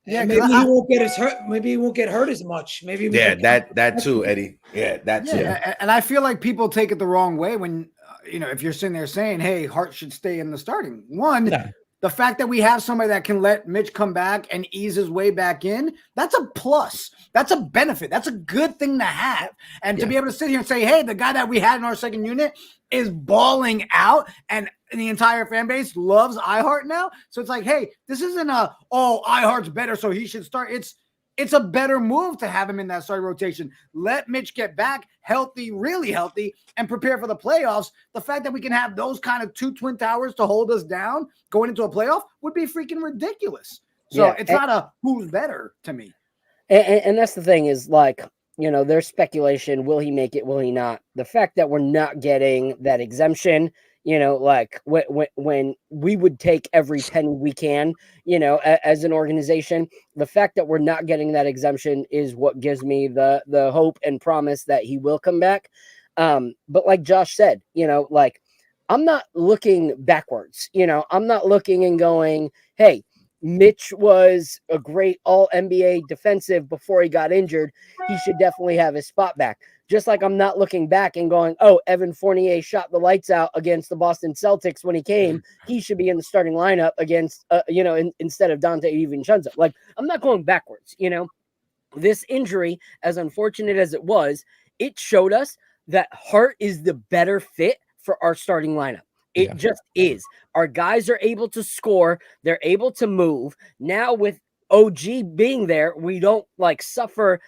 Yeah, maybe he won't get hurt. Maybe he won't get hurt as much. Maybe that too, Eddie. Yeah, that too. And I feel like people take it the wrong way when if you're sitting there saying, "Hey, Hart should stay in the starting." The fact that we have somebody that can let Mitch come back and ease his way back in, that's a plus. That's a benefit. That's a good thing to have. And to be able to sit here and say, "Hey, the guy that we had in our second unit is balling out," and the entire fan base loves iHeart now. So it's like, hey, this isn't iHeart's better, so he should start. It's a better move to have him in that starting rotation. Let Mitch get back healthy, really healthy, and prepare for the playoffs. The fact that we can have those kind of two twin towers to hold us down going into a playoff would be freaking ridiculous. So it's not a who's better to me. And that's the thing is like, there's speculation. Will he make it? Will he not? The fact that we're not getting that exemption you know, like when we would take every penny we can, you know, as an organization. The fact that we're not getting that exemption is what gives me the hope and promise that he will come back. But like Josh said, you know, like I'm not looking backwards, you know, I'm not looking and going, hey, Mitch was a great all NBA defensive before he got injured. He should definitely have his spot back. Just like I'm not looking back and going, oh, Evan Fournier shot the lights out against the Boston Celtics when he came. He should be in the starting lineup against, you know, instead of Dante DiVincenzo. Like, I'm not going backwards, you know. This injury, as unfortunate as it was, it showed us that Hart is the better fit for our starting lineup. It just is. Our guys are able to score. They're able to move. Now with OG being there, we don't like suffer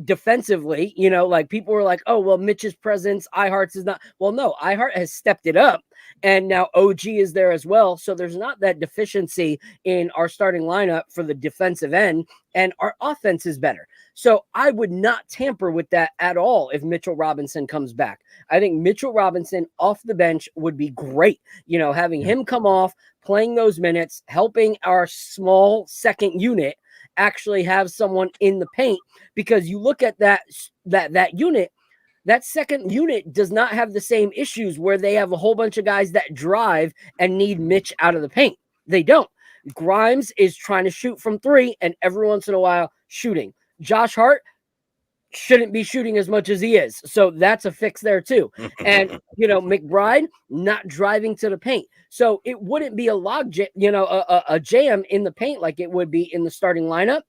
defensively. You know, like people were like, oh, well, Mitch's presence, iHeart's is not. Well, no, iHeart has stepped it up. And now OG is there as well. So there's not that deficiency in our starting lineup for the defensive end. And our offense is better. So I would not tamper with that at all if Mitchell Robinson comes back. I think Mitchell Robinson off the bench would be great. You know, having him come off, playing those minutes, helping our small second unit actually have someone in the paint, because you look at that unit, that second unit does not have the same issues where they have a whole bunch of guys that drive and need Mitch out of the paint. They don't. Grimes is trying to shoot from three and every once in a while shooting. Josh Hart shouldn't be shooting as much as he is. So that's a fix there too. And, you know, McBride not driving to the paint. So it wouldn't be a a jam in the paint like it would be in the starting lineup.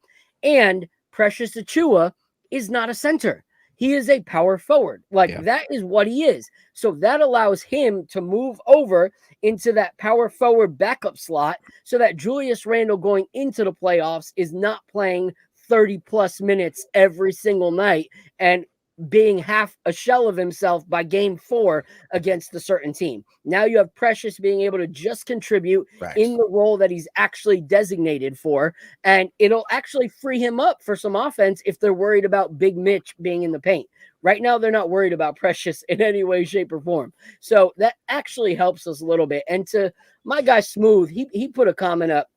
And Precious Achiuwa is not a center. He is a power forward. That is what he is. So that allows him to move over into that power forward backup slot so that Julius Randle going into the playoffs is not playing 30 plus minutes every single night and being half a shell of himself by game 4 against a certain team. Now you have Precious being able to just contribute in the role that he's actually designated for, and it'll actually free him up for some offense if they're worried about Big Mitch being in the paint. Right now, they're not worried about Precious in any way, shape, or form. So that actually helps us a little bit. And to my guy Smooth, he put a comment up,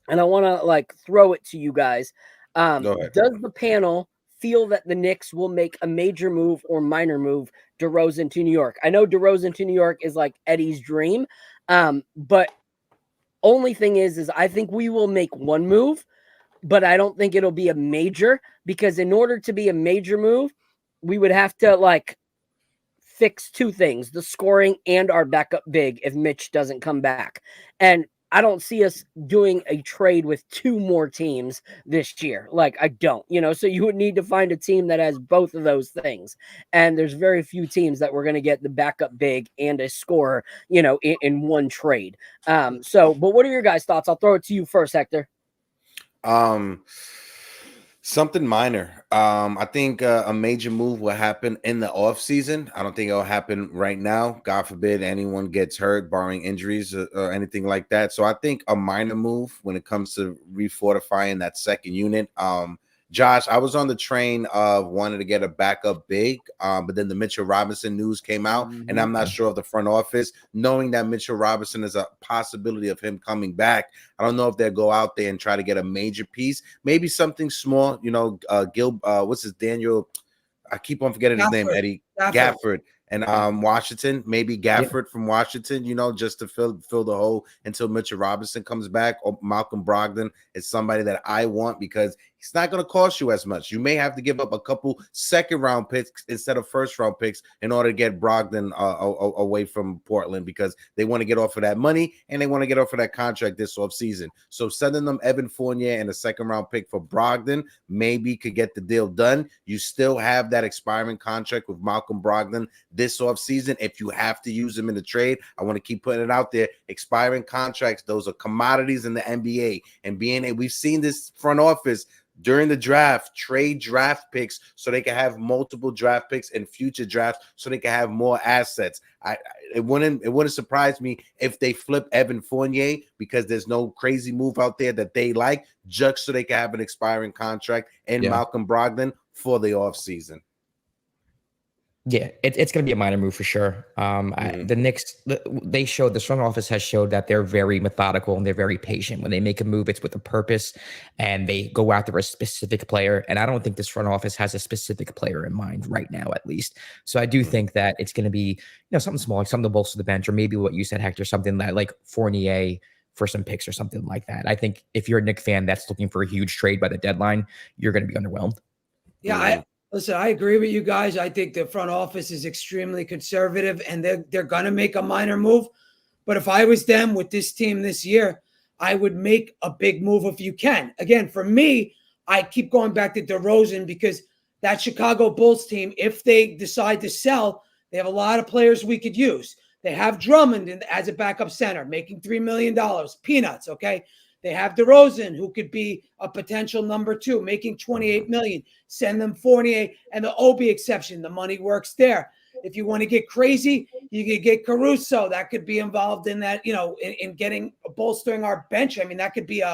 and I want to throw it to you guys. Does the panel feel that the Knicks will make a major move or minor move DeRozan to New York? I know DeRozan to New York is like Eddie's dream, but only thing is I think we will make one move, but I don't think it'll be a major, because in order to be a major move, we would have to fix two things: the scoring and our backup big if Mitch doesn't come back. And I don't see us doing a trade with two more teams this year. I don't, so you would need to find a team that has both of those things. And there's very few teams that we're going to get the backup big and a scorer, in one trade. But what are your guys' thoughts? I'll throw it to you first, Hector. Something minor. I think a major move will happen in the off season. I don't think it'll happen right now. God forbid anyone gets hurt, barring injuries or anything like that. So I think a minor move when it comes to refortifying that second unit. Josh, I was on the train of wanting to get a backup big, but then the Mitchell Robinson news came out, and I'm not sure of the front office, knowing that Mitchell Robinson is a possibility of him coming back. I don't know if they'll go out there and try to get a major piece, maybe something small, what's his Daniel? I keep on forgetting his name, Eddie Gafford. And Washington, maybe Gafford from Washington, just to fill the hole until Mitchell Robinson comes back. Or Malcolm Brogdon is somebody that I want because he's not going to cost you as much. You may have to give up a couple second-round picks instead of first-round picks in order to get Brogdon away from Portland, because they want to get off of that money and they want to get off of that contract this offseason. So sending them Evan Fournier and a second-round pick for Brogdon maybe could get the deal done. You still have that expiring contract with Malcolm Brogdon this offseason. If you have to use them in the trade, I want to keep putting it out there. Expiring contracts, those are commodities in the NBA. And we've seen this front office during the draft, trade draft picks so they can have multiple draft picks in future drafts so they can have more assets. It wouldn't surprise me if they flip Evan Fournier, because there's no crazy move out there that they like, just so they can have an expiring contract and Malcolm Brogdon for the offseason. Yeah, it's going to be a minor move for sure. The Knicks, the front office has showed that they're very methodical and they're very patient. When they make a move, it's with a purpose, and they go after a specific player. And I don't think this front office has a specific player in mind right now, at least. So I do think that it's going to be, something small, like something to bolster the bench, or maybe what you said, Hector, something that like Fournier for some picks or something like that. I think if you're a Knicks fan that's looking for a huge trade by the deadline, you're going to be underwhelmed. Yeah, listen, I agree with you guys. I think the front office is extremely conservative, and they're going to make a minor move. But if I was them with this team this year, I would make a big move if you can. Again, for me, I keep going back to DeRozan because that Chicago Bulls team, if they decide to sell, they have a lot of players we could use. They have Drummond as a backup center, making $3 million. Peanuts, okay? They have DeRozan, who could be a potential number 2, making $28 million. Send them Fournier and the Obi exception. The money works there. If you want to get crazy, you could get Caruso. That could be involved in that, in getting bolstering our bench. I mean, that could be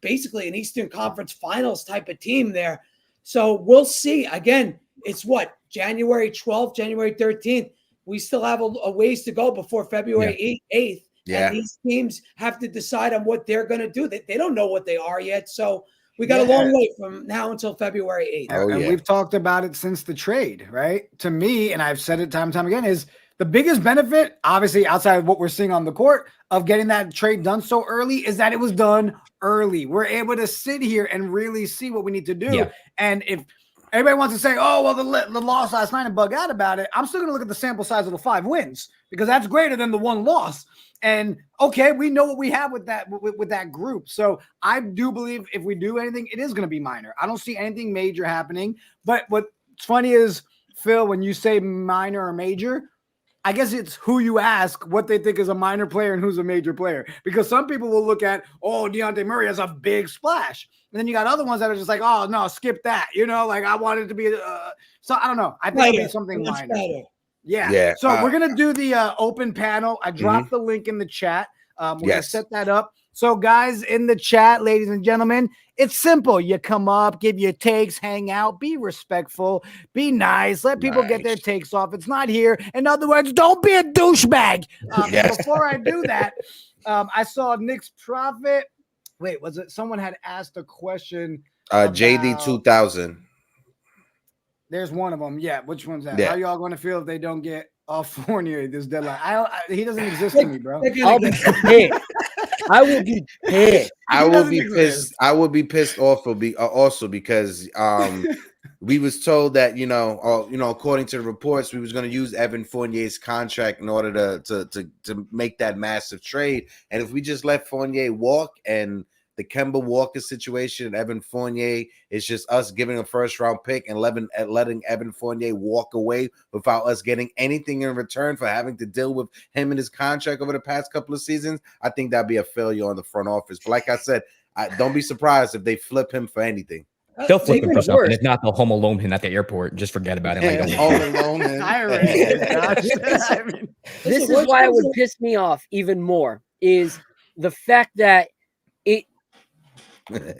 basically an Eastern Conference Finals type of team there. So we'll see. Again, it's January 12th, January 13th. We still have a ways to go before February 8th. Yeah. And these teams have to decide on what they're going to do. They don't know what they are yet. So we got a long way from now until February 8th. And we've talked about it since the trade, right? To me, and I've said it time and time again, is the biggest benefit, obviously outside of what we're seeing on the court, of getting that trade done so early is that it was done early. We're able to sit here and really see what we need to do. Yeah. And if everybody wants to say, oh, well, the loss last night and bug out about it, I'm still going to look at the sample size of the 5 wins because that's greater than the 1 loss. And okay, we know what we have with that group. So I do believe if we do anything, it is going to be minor. I don't see anything major happening. But what's funny is, Phil, when you say minor or major, I guess it's who you ask what they think is a minor player and who's a major player. Because some people will look at, oh, Dejounte Murray has a big splash. And then you got other ones that are just like, oh, no, skip that. Like I want it to be so I don't know. I think it'll be something minor. Better. Yeah. So we're going to do the open panel. I dropped the link in the chat. We're going to set that up. So guys in the chat, ladies and gentlemen, it's simple. You come up, give your takes, hang out, be respectful, be nice, let people get their takes off. It's not here. In other words, don't be a douchebag. Before I do that, I saw Knicks Prophet. Wait, was it someone had asked a question? JD 2000. There's one of them. Yeah, which one's that? How y'all going to feel if they don't get off Fournier this deadline? He doesn't exist to me, bro. I'll be pissed. I will be pissed. I will be pissed. I will be pissed also because we was told that according to the reports, we was going to use Evan Fournier's contract in order to make that massive trade. And if we just let Fournier walk and the Kemba Walker situation and Evan Fournier is just us giving a first-round pick and letting Evan Fournier walk away without us getting anything in return for having to deal with him and his contract over the past couple of seasons, I think that'd be a failure on the front office. But like I said, don't be surprised if they flip him for anything. They'll flip him for something. If not, they'll home alone him at the airport. Just forget about it. This is why it would piss me off even more is the fact that it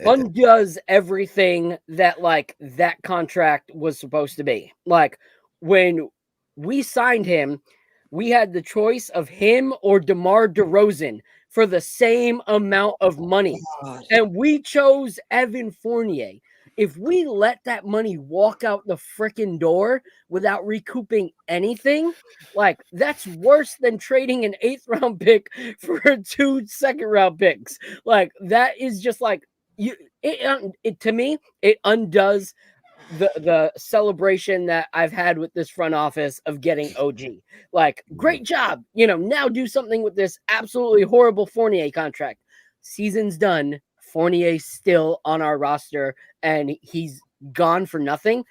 undoes everything that that contract was supposed to be. Like when we signed him, we had the choice of him or DeMar DeRozan for the same amount of money. And we chose Evan Fournier. If we let that money walk out the freaking door without recouping anything, that's worse than trading an 8th round pick for 2 2nd-round picks. That is just to me, it undoes the celebration that I've had with this front office of getting OG. Great job. Now do something with this absolutely horrible Fournier contract. Season's done. Fournier's still on our roster and he's gone for nothing.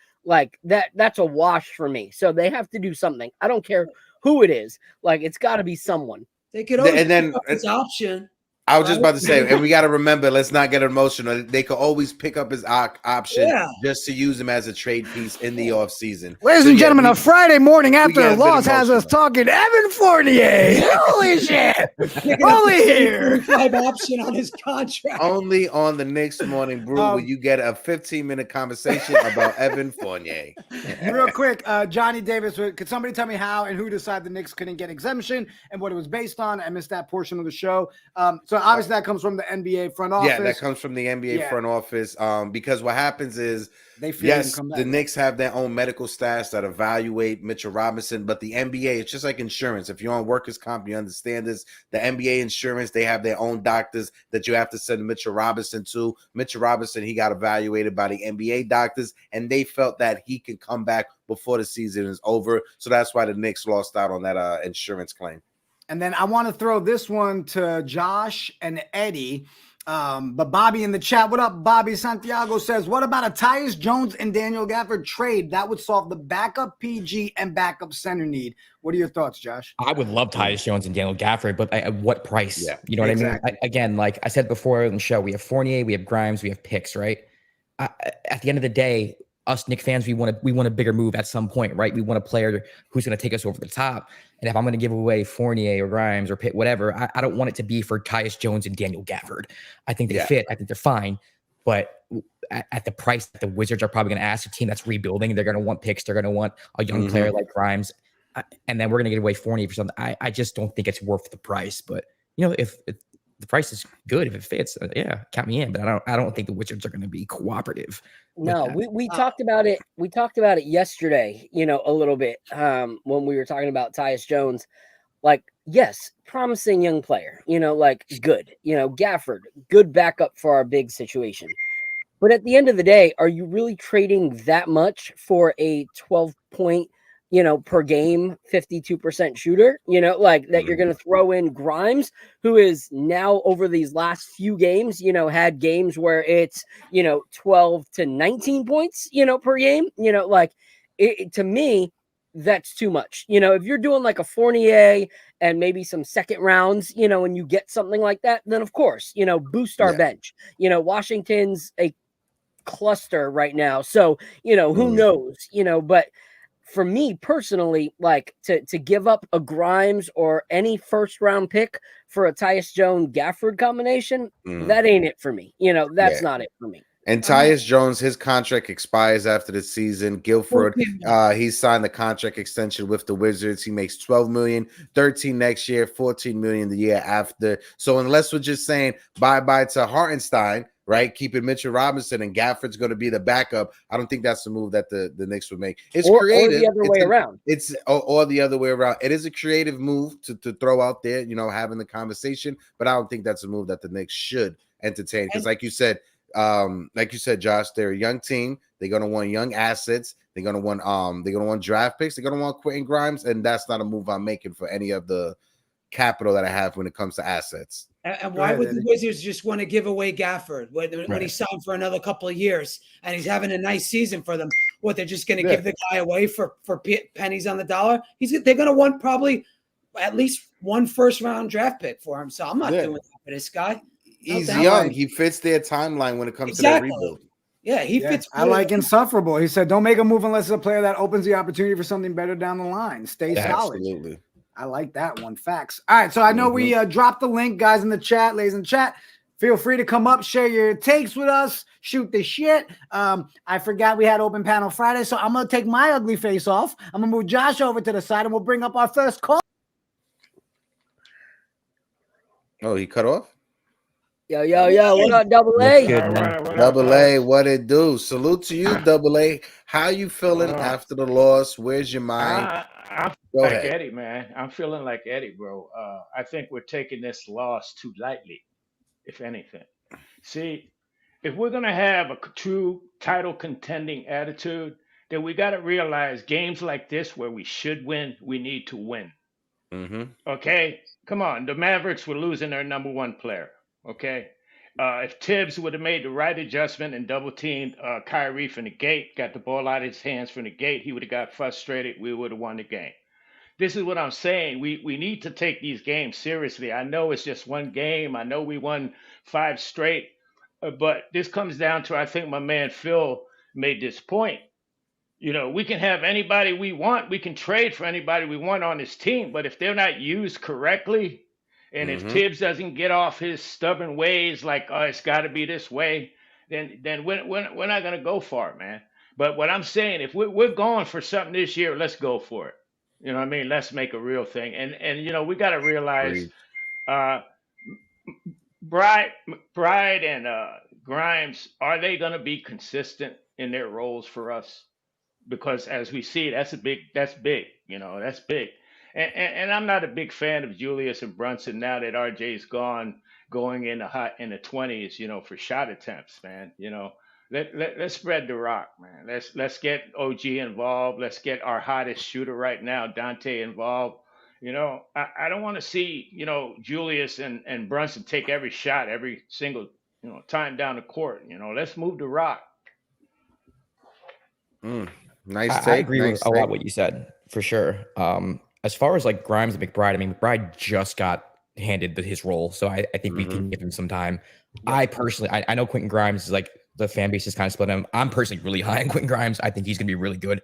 That's a wash for me. So they have to do something. I don't care who it is. It's got to be someone. They could always his option. I was just about to say, and we got to remember, let's not get emotional. They could always pick up his option just to use him as a trade piece in the offseason. Ladies and gentlemen, a Friday morning after a get a bit loss has us emotional. talking Evan Fournier. Holy shit. Only here. 5 option on his contract. Only on the Knicks Morning Brew will you get a 15-minute conversation about Evan Fournier. Real quick, Johnny Davis, could somebody tell me how and who decided the Knicks couldn't get exemption and what it was based on? I missed that portion of the show. So obviously that comes from the NBA front office. Yeah, that comes from the NBA front office. Because what happens is, they fear him come the back. Knicks have their own medical staffs that evaluate Mitchell Robinson, but the NBA, it's just like insurance. If you're on workers' comp, you understand this. The NBA insurance, they have their own doctors that you have to send Mitchell Robinson to. Mitchell Robinson, he got evaluated by the NBA doctors, and they felt that he can come back before the season is over. So that's why the Knicks lost out on that insurance claim. And then I want to throw this one to Josh and Eddie. But Bobby in the chat, what up? Bobby Santiago says, what about a Tyus Jones and Daniel Gafford trade? That would solve the backup PG and backup center need. What are your thoughts, Josh? I would love Tyus Jones and Daniel Gafford, but at what price? Yeah, you know what exactly. I mean? Again, like I said before in the show, we have Fournier, we have Grimes, we have picks, right? At the end of the day, us Knicks fans, we want a bigger move at some point, right? We want a player who's going to take us over the top. And if I'm going to give away Fournier or Grimes or Pitt, whatever, I don't want it to be for Tyus Jones and Daniel Gafford. I think they fit. I think they're fine. But at the price that the Wizards are probably going to ask a team that's rebuilding, they're going to want picks. They're going to want a young player like Grimes. And then we're going to get away Fournier for something. I just don't think it's worth the price. But, you know, if the price is good, if it fits, count me in. But I don't think the Wizards are going to be cooperative. No, we talked about it. We talked about it yesterday, you know, a little bit when we were talking about Tyus Jones. Like, yes, promising young player, you know, like good, you know, Gafford, good backup for our big situation. But at the end of the day, are you really trading that much for a 12-point, you know, per game, 52% shooter, you know, like that you're going to throw in Grimes, who is now over these last few games, you know, had games where it's, you know, 12 to 19 points, you know, per game, you know, like to me, that's too much. You know, if you're doing like a Fournier and maybe some second rounds, you know, and you get something like that, then of course, you know, boost our bench. You know, Washington's a cluster right now. So, you know, who knows, you know, but for me personally, like to give up a Grimes or any first round pick for a Tyus Jones Gafford combination, that ain't it for me. You know, that's not it for me. And Tyus Jones, his contract expires after the season. Guilford, he signed the contract extension with the Wizards. He makes $12 million, $13 next year, $14 million the year after. So unless we're just saying bye-bye to Hartenstein, right, keeping Mitchell Robinson and Gafford's going to be the backup, I don't think that's the move that the Knicks would make. It's creative. Or the other way around. Or the other way around. It is a creative move to throw out there, you know, having the conversation, but I don't think that's a move that the Knicks should entertain. Because like you said, Josh, they're a young team. They're gonna want young assets. They're gonna want draft picks. They're gonna want Quentin Grimes, and that's not a move I'm making for any of the capital that I have when it comes to assets. And why would the Wizards just want to give away Gafford when he signed for another couple of years and he's having a nice season for them? What, they're just going to give the guy away for pennies on the dollar? They're going to want probably at least one first round draft pick for him. So I'm not doing that for this guy. He's young. He fits their timeline when it comes to that rebuild. Yeah, he fits. I like insufferable. He said, don't make a move unless it's a player that opens the opportunity for something better down the line. Stay solid. Absolutely. I like that one. Facts. All right. So I know we dropped the link, guys, in the chat, ladies in the chat. Feel free to come up, share your takes with us, shoot the shit. I forgot we had open panel Friday, so I'm going to take my ugly face off. I'm going to move Josh over to the side, and we'll bring up our first call. Oh, he cut off? Yo, what up, Double A? Double A, what it do? Salute to you, Double A. How you feeling after the loss? Where's your mind? I'm like Eddie, man. I'm feeling like Eddie, bro. I think we're taking this loss too lightly, if anything. See, if we're going to have a true title contending attitude, then we got to realize games like this where we should win, we need to win. Okay? Come on. The Mavericks were losing their number one player. Okay, if Tibbs would have made the right adjustment and double teamed Kyrie from the gate, got the ball out of his hands from the gate, he would have got frustrated. We would have won the game. this is what I'm saying. We need to take these games seriously. I know it's just one game. I know we won 5 straight, but this comes down to, I think my man Phil made this point. We can have anybody we want. We can trade for anybody we want on this team, but if they're not used correctly, and if Tibbs doesn't get off his stubborn ways, like, oh, it's got to be this way, then we're not going to go for it, man. But what I'm saying, if we're going for something this year, let's go for it. You know what I mean? Let's make a real thing. And we got to realize, uh, Bride and Grimes, are they going to be consistent in their roles for us? Because as we see, that's big. That's big. That's big. And I'm not a big fan of Julius and Brunson now that RJ's gone, going in the 20s, for shot attempts, man. Let's spread the rock, man. Let's get OG involved. Let's get our hottest shooter right now, Dante, involved. I don't want to see, Julius and Brunson take every shot every single, time down the court. Let's move the rock. Nice take. I agree with a lot what you said, for sure. As far as like Grimes and McBride, I mean, McBride just got handed his role, so I think we can give him some time. I personally, I know Quentin Grimes is like, the fan base is kind of split him. I'm personally really high on Quentin Grimes. I think he's going to be really good.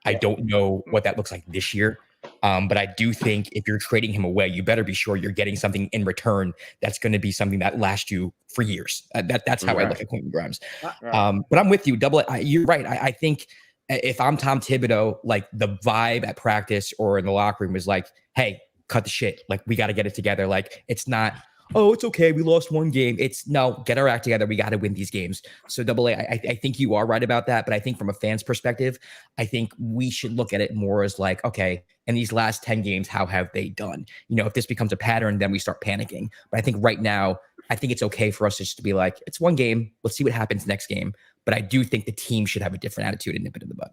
I don't know what that looks like this year, but I do think if you're trading him away, you better be sure you're getting something in return that's going to be something that lasts you for years. That's how I look at Quentin Grimes. But I'm with you. You're right. I think if I'm Tom Thibodeau, like the vibe at practice or in the locker room is like, hey, cut the shit. Like, we got to get it together. Like, it's not, oh, it's okay, we lost one game. It's no, get our act together. We got to win these games. So I think you are right about that. But I think from a fan's perspective, I think we should look at it more as like, okay, in these last 10 games, how have they done? If this becomes a pattern, then we start panicking. But I think right now, I think it's okay for us just to be like, it's one game. Let's see what happens next game. But I do think the team should have a different attitude and nip it in the bud.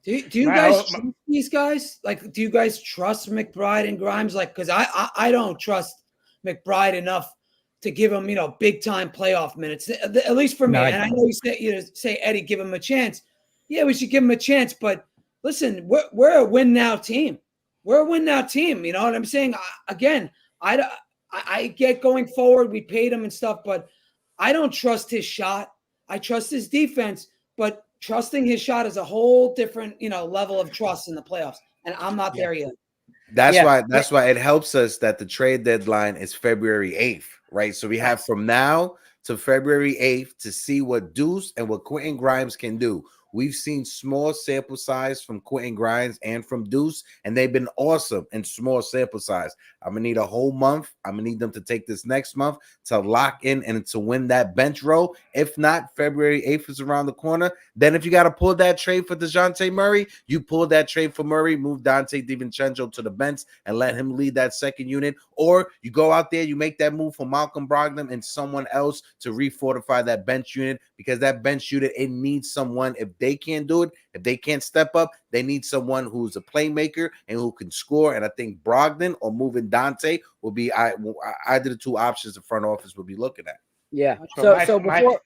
Do you guys trust these guys? Like, do you guys trust McBride and Grimes? Like, because I don't trust McBride enough to give him, big time playoff minutes, at least for me. And I know you say, Eddie, give him a chance. Yeah, we should give him a chance. But listen, we're a win now team. We're a win now team. You know what I'm saying? I get going forward. We paid him and stuff, but I don't trust his shot. I trust his defense, but trusting his shot is a whole different, level of trust in the playoffs. And I'm not there yet. That's why it helps us that the trade deadline is February 8th, right? So we have from now to February 8th to see what Deuce and what Quentin Grimes can do. We've seen small sample size from Quentin Grimes and from Deuce, and they've been awesome in small sample size. I'm going to need a whole month. I'm going to need them to take this next month to lock in and to win that bench row. If not, February 8th is around the corner. Then if you got to pull that trade for Dejounte Murray, you pull that trade for Murray, move Dante DiVincenzo to the bench and let him lead that second unit. Or you go out there, you make that move for Malcolm Brogdon and someone else to refortify that bench unit, because that bench unit, it needs someone. If they can't do it, if they can't step up, they need someone who's a playmaker and who can score. And I think Brogdon or moving Dante will be either the two options the front office will be looking at. Yeah. So before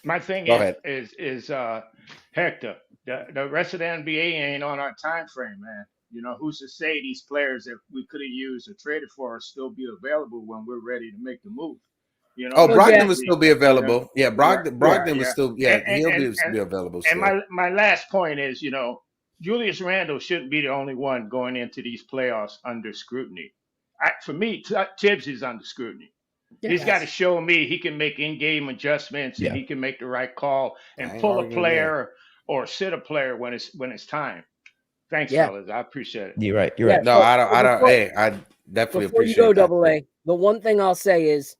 my thing is Hector, the rest of the NBA ain't on our time frame, man. Who's to say these players that we could have used or traded for will still be available when we're ready to make the move? Brogdon will still be available. Yeah, Brogdon will still. Yeah, he'll be available. And my last point is, Julius Randle shouldn't be the only one going into these playoffs under scrutiny. For me, Tibbs is under scrutiny. Yes. He's got to show me he can make in-game adjustments and he can make the right call and pull a player or sit a player when it's time. Thanks, fellas. I appreciate it. You're right. No, I don't. I definitely appreciate it. Before you go, Double A, the one thing I'll say is,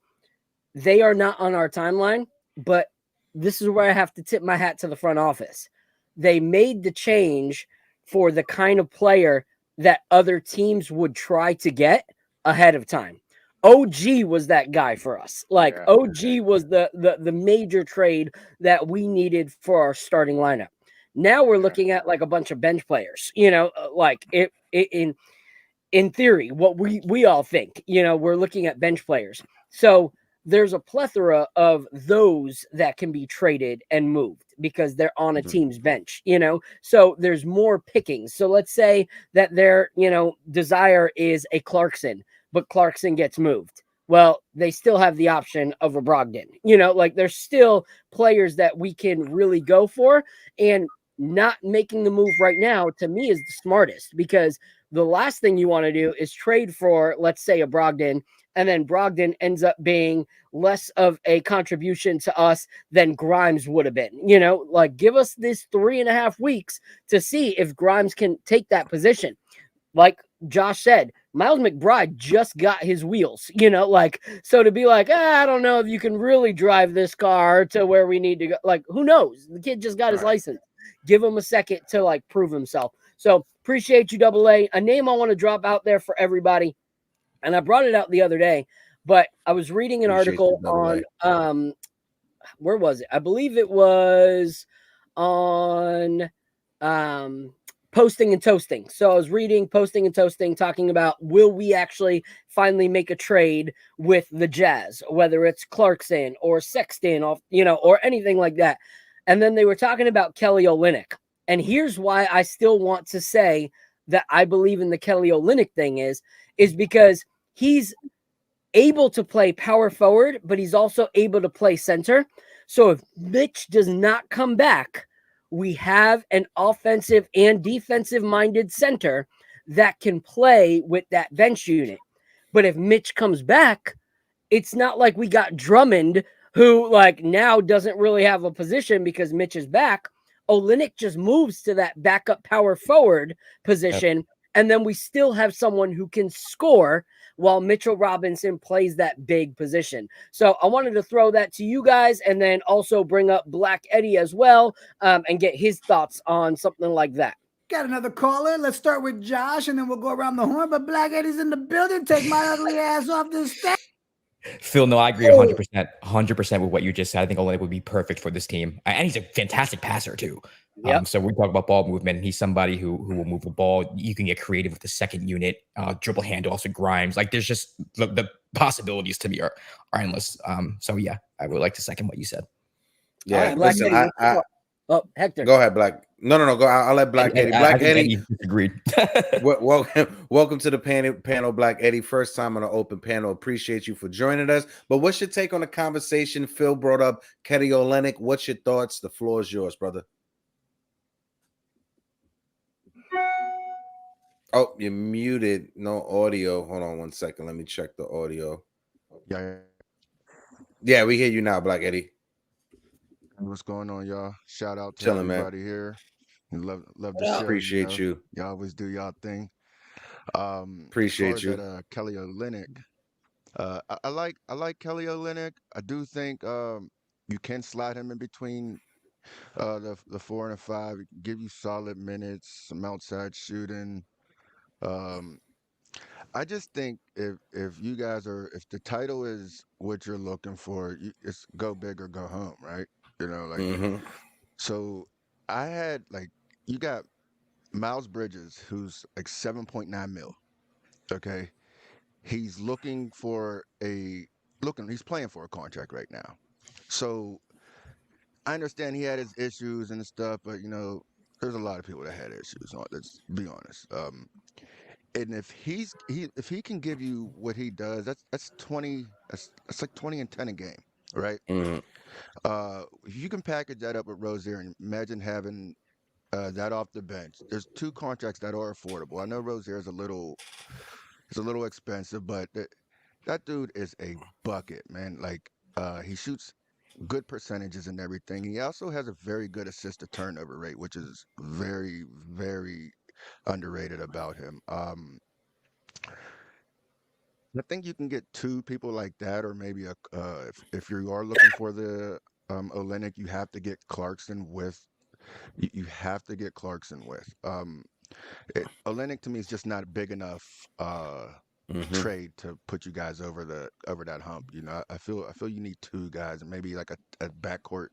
they are not on our timeline, but this is where I have to tip my hat to the front office. They made the change for the kind of player that other teams would try to get ahead of time. OG was that guy for us. OG was the major trade that we needed for our starting lineup. Now we're looking at like a bunch of bench players, in theory, what we all think, we're looking at bench players. So there's a plethora of those that can be traded and moved because they're on a team's bench, so there's more pickings. So let's say that their, desire is a Clarkson, but Clarkson gets moved. Well, they still have the option of a Brogdon, like there's still players that we can really go for, and not making the move right now to me is the smartest, because the last thing you want to do is trade for, let's say, a Brogdon, and then Brogdon ends up being less of a contribution to us than Grimes would have been. Like give us this 3.5 weeks to see if Grimes can take that position. Like Josh said, Miles McBride just got his wheels, so to be like, I don't know if you can really drive this car to where we need to go. Like, who knows? The kid just got his license. Give him a second to like prove himself. So appreciate you, Double A. A name I want to drop out there for everybody, and I brought it out the other day, but I was reading an article on where was it? I believe it was on Posting and Toasting. So I was reading Posting and Toasting talking about, will we actually finally make a trade with the Jazz, whether it's Clarkson or Sexton, or anything like that. And then they were talking about Kelly Olynyk. And here's why I still want to say that I believe in the Kelly Olynyk thing is because he's able to play power forward, but he's also able to play center. So if Mitch does not come back, we have an offensive and defensive minded center that can play with that bench unit. But if Mitch comes back, it's not like we got Drummond, who like now doesn't really have a position because Mitch is back. Olynyk just moves to that backup power forward position. Yep. And then we still have someone who can score while Mitchell Robinson plays that big position. So I wanted to throw that to you guys, and then also bring up Black Eddie as well, and get his thoughts on something like that. Got another caller. Let's start with Josh, and then we'll go around the horn. But Black Eddie's in the building. Take my ugly ass off the stage. Phil, no, I agree 100% with what you just said. I think Olynyk would be perfect for this team. And he's a fantastic passer too. Yep. So we talk about ball movement. He's somebody who will move the ball. You can get creative with the second unit, dribble handoffs with Grimes. Like there's just the possibilities to me are endless. So yeah, I would like to second what you said. Yeah, right, listen, Hector. Go ahead, Black. No, go. I'll let Black Eddie. Black Eddie agreed. welcome to the panel, Black Eddie. First time on an open panel. Appreciate you for joining us. But what's your take on the conversation? Phil brought up Kelly Olynyk. What's your thoughts? The floor is yours, brother. Oh, you're muted. No audio. Hold on one second. Let me check the audio. Yeah, we hear you now, Black Eddie. What's going on, y'all? Shout out to Chilling, everybody here. Love the show. Appreciate you. Y'all always do y'all thing. Appreciate you. Kelly Olynyk. I like Kelly Olynyk. I do think you can slide him in between the 4 and 5, give you solid minutes, some outside shooting. I just think if you guys if the title is what you're looking for, it's go big or go home, right? So I had you got Miles Bridges, who's like 7.9 mil. Okay. He's looking for he's playing for a contract right now. So I understand he had his issues and stuff, but there's a lot of people that had issues. Let's be honest. And if he can give you what he does, that's 20. That's like 20 and 10 a game, right? Mm-hmm. If you can package that up with Rozier and imagine having that off the bench. There's 2 contracts that are affordable. I know Rozier is a little expensive, but that dude is a bucket, man. He shoots good percentages and everything. He also has a very good assist to turnover rate, which is very, very underrated about him. I think you can get 2 people like that, or maybe if you are looking for the Olynyk, you have to get Clarkson with. You have to get Clarkson with. Olynyk to me is just not a big enough trade to put you guys over that hump. I feel you need 2 guys, and maybe like a backcourt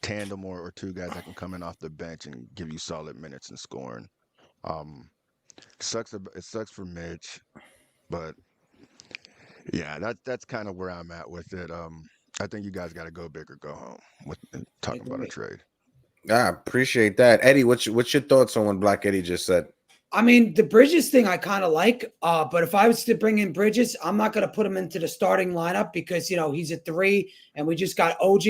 tandem or 2 guys that can come in off the bench and give you solid minutes and scoring. It sucks for Mitch, but Yeah, that's kind of where I'm at with it. I think you guys got to go big or go home with talking about a trade. I appreciate that, Eddie. What's your thoughts on what Black Eddie just said? I mean, the Bridges thing I kind of like, but if I was to bring in Bridges, I'm not going to put him into the starting lineup because, he's a 3 and we just got OG.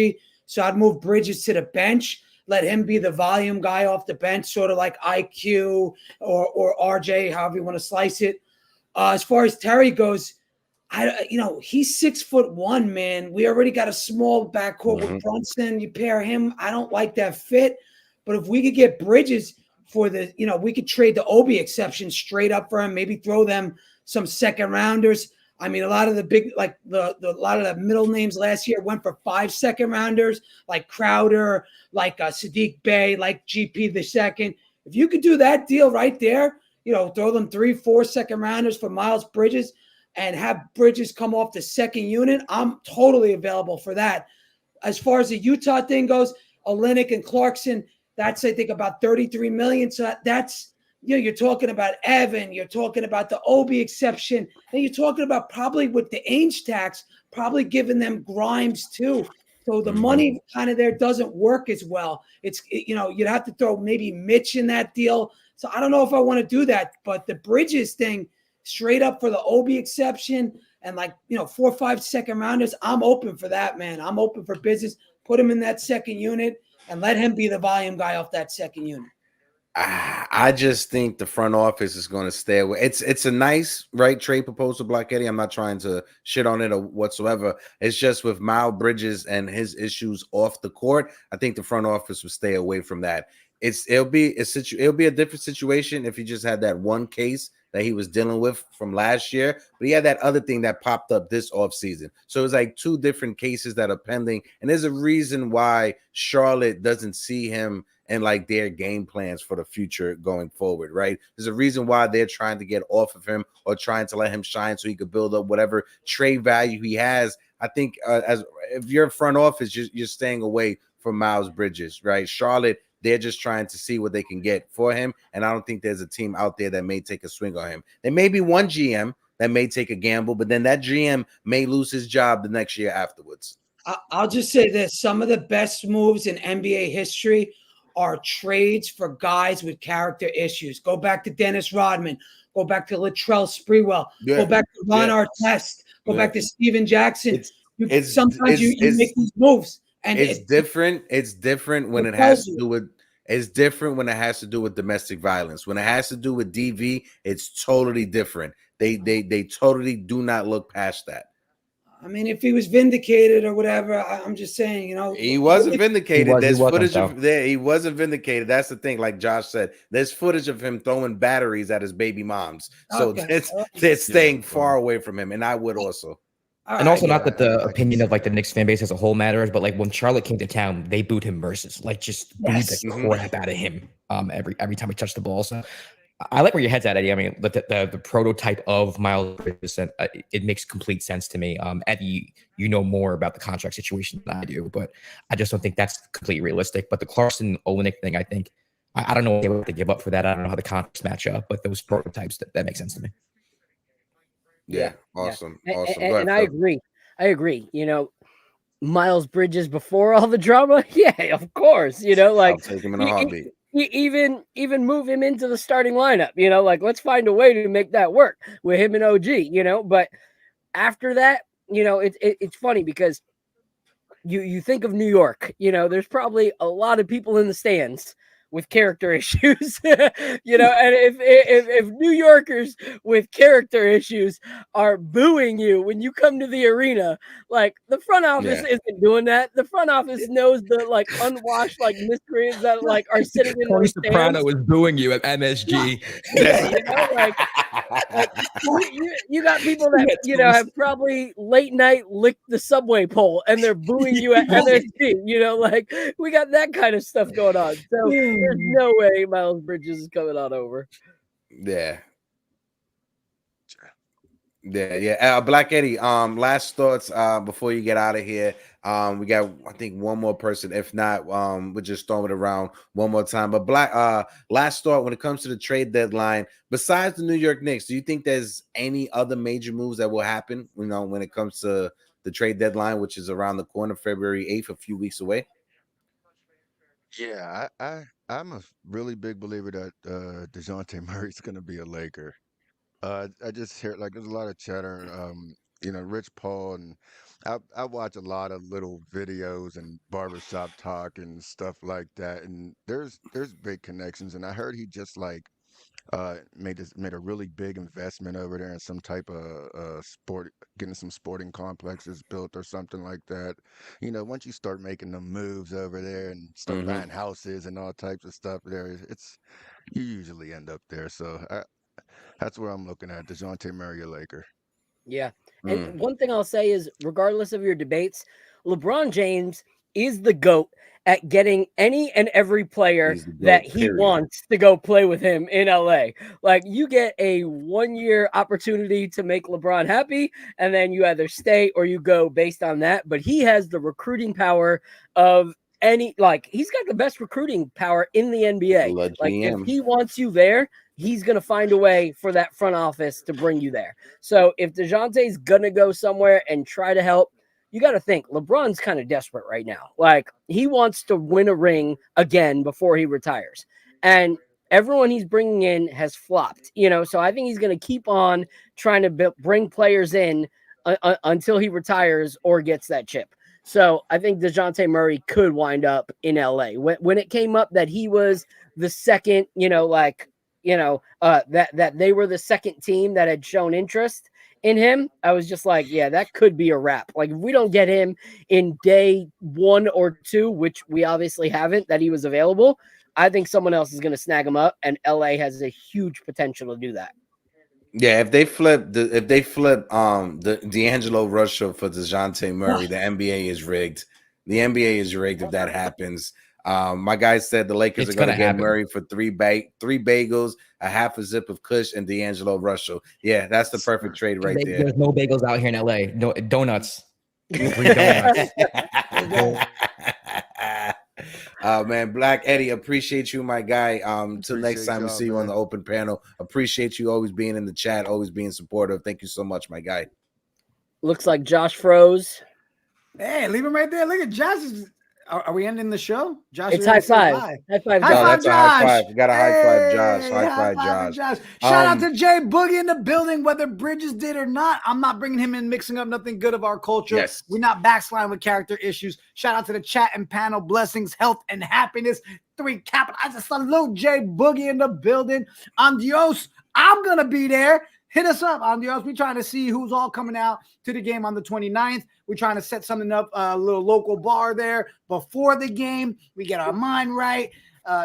So I'd move Bridges to the bench, let him be the volume guy off the bench, sort of like IQ or RJ, however you want to slice it. As far as Terry goes, he's 6'1", man. We already got a small backcourt with Brunson. You pair him. I don't like that fit. But if we could get Bridges for we could trade the Obi exception straight up for him, maybe throw them some second rounders. I mean, a lot of the big, like a lot of the middle names last year went for 5 second rounders, like Crowder, like Sadiq Bey, like GP the second. If you could do that deal right there, throw them 3-4 second rounders for Miles Bridges and have Bridges come off the second unit, I'm totally available for that. As far as the Utah thing goes, Olynyk and Clarkson, that's, I think, about $33 million. So that's, you're talking about Evan, you're talking about the Obi exception, and you're talking about probably with the Ainge tax, probably giving them Grimes too. So the money kind of there doesn't work as well. You'd have to throw maybe Mitch in that deal. So I don't know if I want to do that, but the Bridges thing, straight up for the Obi exception and 4 or 5 second rounders, I'm open for that, man. I'm open for business. Put him in that second unit and let him be the volume guy off that second unit. I just think the front office is going to stay away. It's a nice trade proposal, Black Eddie. I'm not trying to shit on it or whatsoever. It's just with Miles Bridges and his issues off the court, I think the front office will stay away from that. It'll be a different situation if he just had that one case that he was dealing with from last year, but he had that other thing that popped up this offseason. So it's like 2 different cases that are pending, and there's a reason why Charlotte doesn't see him and their game plans for the future going forward, right? There's a reason why they're trying to get off of him or trying to let him shine so he could build up whatever trade value he has. I think as if you're front office, you're staying away from Miles Bridges, right? Charlotte, they're just trying to see what they can get for him, and I don't think there's a team out there that may take a swing on him. There may be one GM that may take a gamble, but then that GM may lose his job the next year afterwards. I'll just say this. Some of the best moves in NBA history are trades for guys with character issues. Go back to Dennis Rodman. Go back to Latrell Sprewell. Go back to Ron Artest. Go back to Steven Jackson. Sometimes you make these moves. And it's different. It's different when it has to do with. It's different when it has to do with domestic violence. When it has to do with DV, it's totally different. They totally do not look past that. I mean, if he was vindicated or whatever, I'm just saying, he wasn't vindicated. There's footage of there. He wasn't vindicated. That's the thing. Like Josh said, there's footage of him throwing batteries at his baby moms. So they're staying far away from him, and I would also. And also, not that the opinion of the Knicks fan base as a whole matters, but when Charlotte came to town, they booed him mercilessly, just booed the crap out of him every time he touched the ball. So I like where your head's at, Eddie. I mean, the prototype of Miles Bridges, it makes complete sense to me. Eddie, you know more about the contract situation than I do, but I just don't think that's completely realistic. But the Clarkson Olynyk thing, I think, I don't know what they would have to give up for that. I don't know how the contracts match up, but those prototypes, that makes sense to me. Yeah, awesome. And I agree. Miles Bridges before all the drama. Yeah, of course. I'll take him in a heartbeat. Even move him into the starting lineup. Let's find a way to make that work with him and OG. But after that, it's funny because you think of New York. There's probably a lot of people in the stands with character issues, and if New Yorkers with character issues are booing you when you come to the arena, the front office isn't doing that. The front office knows the unwashed miscreants that are sitting in the stands. Soprano is booing you at MSG. You got people that have probably late night licked the subway pole and they're booing you at MSG. We got that kind of stuff going on. So there's no way Miles Bridges is coming on over. Yeah. Black Eddie, last thoughts before you get out of here. We got, I think, one more person. If not, we're just throwing it around one more time. But last thought, when it comes to the trade deadline, besides the New York Knicks, do you think there's any other major moves that will happen, when it comes to the trade deadline, which is around the corner, February 8th, a few weeks away? Yeah, I'm a really big believer that Dejounte Murray's gonna be a Laker. I just hear like there's a lot of chatter. Rich Paul and I watch a lot of little videos and barbershop talk and stuff like that. And there's big connections. And I heard he just like made a really big investment over there in some type of sport, getting some sporting complexes built or something like that. Once you start making the moves over there and start buying houses and all types of stuff there, it's you usually end up there. So that's where I'm looking at. DeJounte Murray, a Laker. Yeah. And one thing I'll say is, regardless of your debates, LeBron James is the GOAT at getting any and every player that he wants to go play with him in LA. Like, you get a 1-year opportunity to make LeBron happy, and then you either stay or you go based on that. But he has the recruiting power of he's got the best recruiting power in the NBA. Like, if he wants you there, he's going to find a way for that front office to bring you there. So if DeJounte's going to go somewhere and try to help, you got to think LeBron's kind of desperate right now. Like, he wants to win a ring again before he retires. And everyone he's bringing in has flopped, so I think he's going to keep on trying to bring players in until he retires or gets that chip. So I think DeJounte Murray could wind up in LA. When it came up that he was the second, that they were the second team that had shown interest in him, I was just like, yeah, that could be a wrap. Like, if we don't get him in day 1 or 2, which we obviously haven't, that he was available, I think someone else is going to snag him up, and LA has a huge potential to do that. Yeah, if they flip the D'Angelo Russell for DeJounte Murray, the NBA is rigged. The NBA is rigged if that happens. My guy said the Lakers are going to get Murray for three bagels, a half a zip of Kush, and D'Angelo Russell. Yeah, that's the perfect trade right there. There's no bagels out here in LA. No donuts. Free donuts. Man, Black Eddie, appreciate you, my guy. Till next time we see you on the open panel. Appreciate you always being in the chat, always being supportive. Thank you so much, my guy. Looks like Josh froze. Hey, leave him right there. Look at Josh. Are we ending the show? Josh, it's high five. High five, Josh. High five. You got a high five, Josh. High five, Josh. Shout out to Jay Boogie in the building, whether Bridges did or not. I'm not bringing him in, mixing up nothing good of our culture. Yes. We're not backsliding with character issues. Shout out to the chat and panel. Blessings, health, and happiness. 3 capital. I just salute Jay Boogie in the building. Adios. I'm going to be there. Hit us up, Adios. We're trying to see who's all coming out to the game on the 29th. We're trying to set something up, a little local bar there before the game. We get our mind right.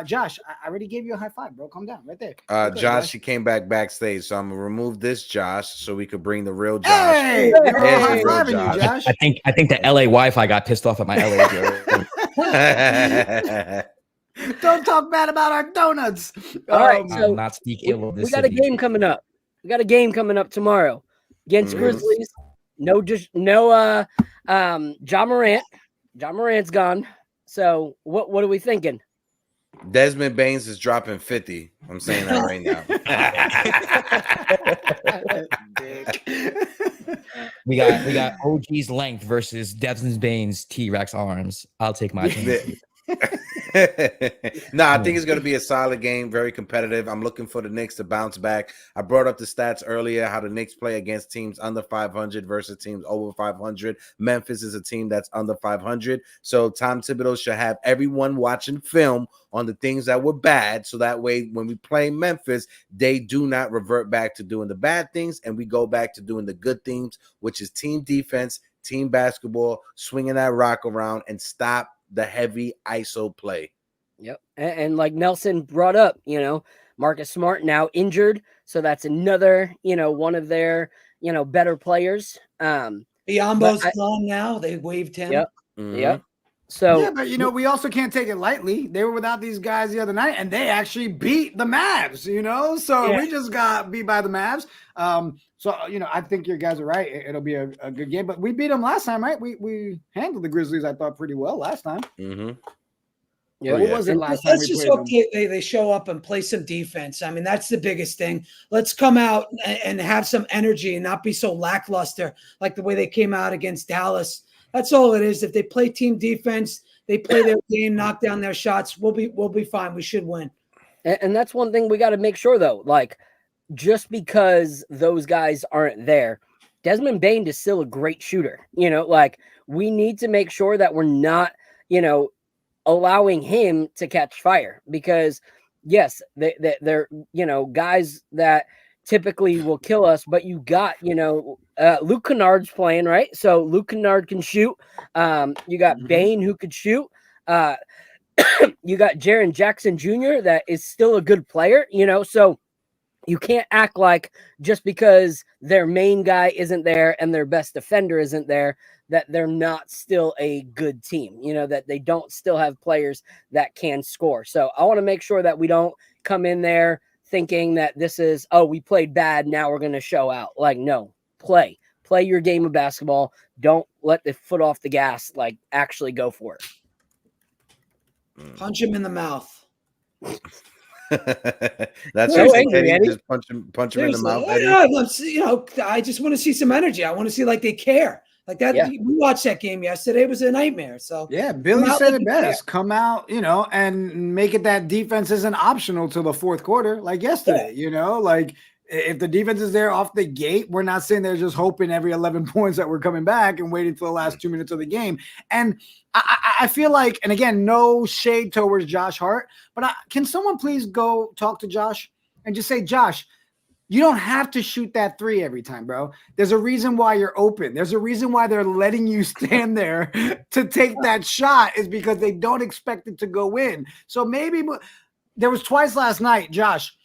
Josh, I already gave you a high five, bro. Calm down, right there. Josh, he came backstage, so I'm gonna remove this Josh so we could bring the real Josh. Hey, high fiving you, Josh. I think the LA Wi-Fi got pissed off at my LA joke. Don't talk bad about our donuts. All right, so not speak ill of this. We got a game coming up. We got a game coming up tomorrow against Grizzlies. No, Ja Morant. Ja Morant's gone. So what are we thinking? Desmond Baines is dropping 50. I'm saying that right now. we got OG's length versus Desmond Baines T-Rex arms. I'll take my team. No, I think it's going to be a solid game, very competitive. I'm looking for the Knicks to bounce back. I brought up the stats earlier, how the Knicks play against teams under 500 versus teams over 500. Memphis is a team that's under 500. So Tom Thibodeau should have everyone watching film on the things that were bad. So that way, when we play Memphis, they do not revert back to doing the bad things. And we go back to doing the good things, which is team defense, team basketball, swinging that rock around and stop the heavy ISO play. Yep. And like Nelson brought up, Marcus Smart now injured. So that's another, one of their, better players. Biyombo's gone now. They waived him. Yep. Mm-hmm. Yep. So yeah, but we also can't take it lightly. They were without these guys the other night, and they actually beat the Mavs. So we just got beat by the Mavs. So I think your guys are right. It'll be a good game. But we beat them last time, right? We handled the Grizzlies, I thought, pretty well last time. Mm-hmm. Yeah, what was it last time? Let's just hope they show up and play some defense. I mean, that's the biggest thing. Let's come out and have some energy and not be so lackluster like the way they came out against Dallas. That's all it is. If they play team defense, they play their game, knock down their shots, we'll be fine. We should win. And that's one thing we got to make sure, though. Like, just because those guys aren't there, Desmond Bane is still a great shooter. We need to make sure that we're not, allowing him to catch fire, because yes, they're guys that typically will kill us, but you got Luke Kennard's playing, right? So Luke Kennard can shoot. You got Bane who could shoot. You got Jaren Jackson Jr. that is still a good player, so you can't act like just because their main guy isn't there and their best defender isn't there that they're not still a good team, that they don't still have players that can score. So I want to make sure that we don't come in there thinking that this is, we played bad, now we're going to show out. Like, no, play your game of basketball. Don't let the foot off the gas, like actually go for it. Punch him in the mouth. That's so what angry, Eddie. Just punch him in the mouth. Yeah, I just want to see some energy. I want to see like they care. Like that, we watched that game yesterday. It was a nightmare. So yeah, Billy said it best. Come out, and make it that defense isn't optional till the fourth quarter, like yesterday. Like if the defense is there off the gate, we're not sitting there just hoping every 11 points that we're coming back and waiting for the last 2 minutes of the game. And I feel like, and again, no shade towards Josh Hart, but can someone please go talk to Josh and just say, Josh, you don't have to shoot that three every time, bro. There's a reason why you're open. There's a reason why they're letting you stand there to take that shot, is because they don't expect it to go in. So maybe there was twice last night, Josh,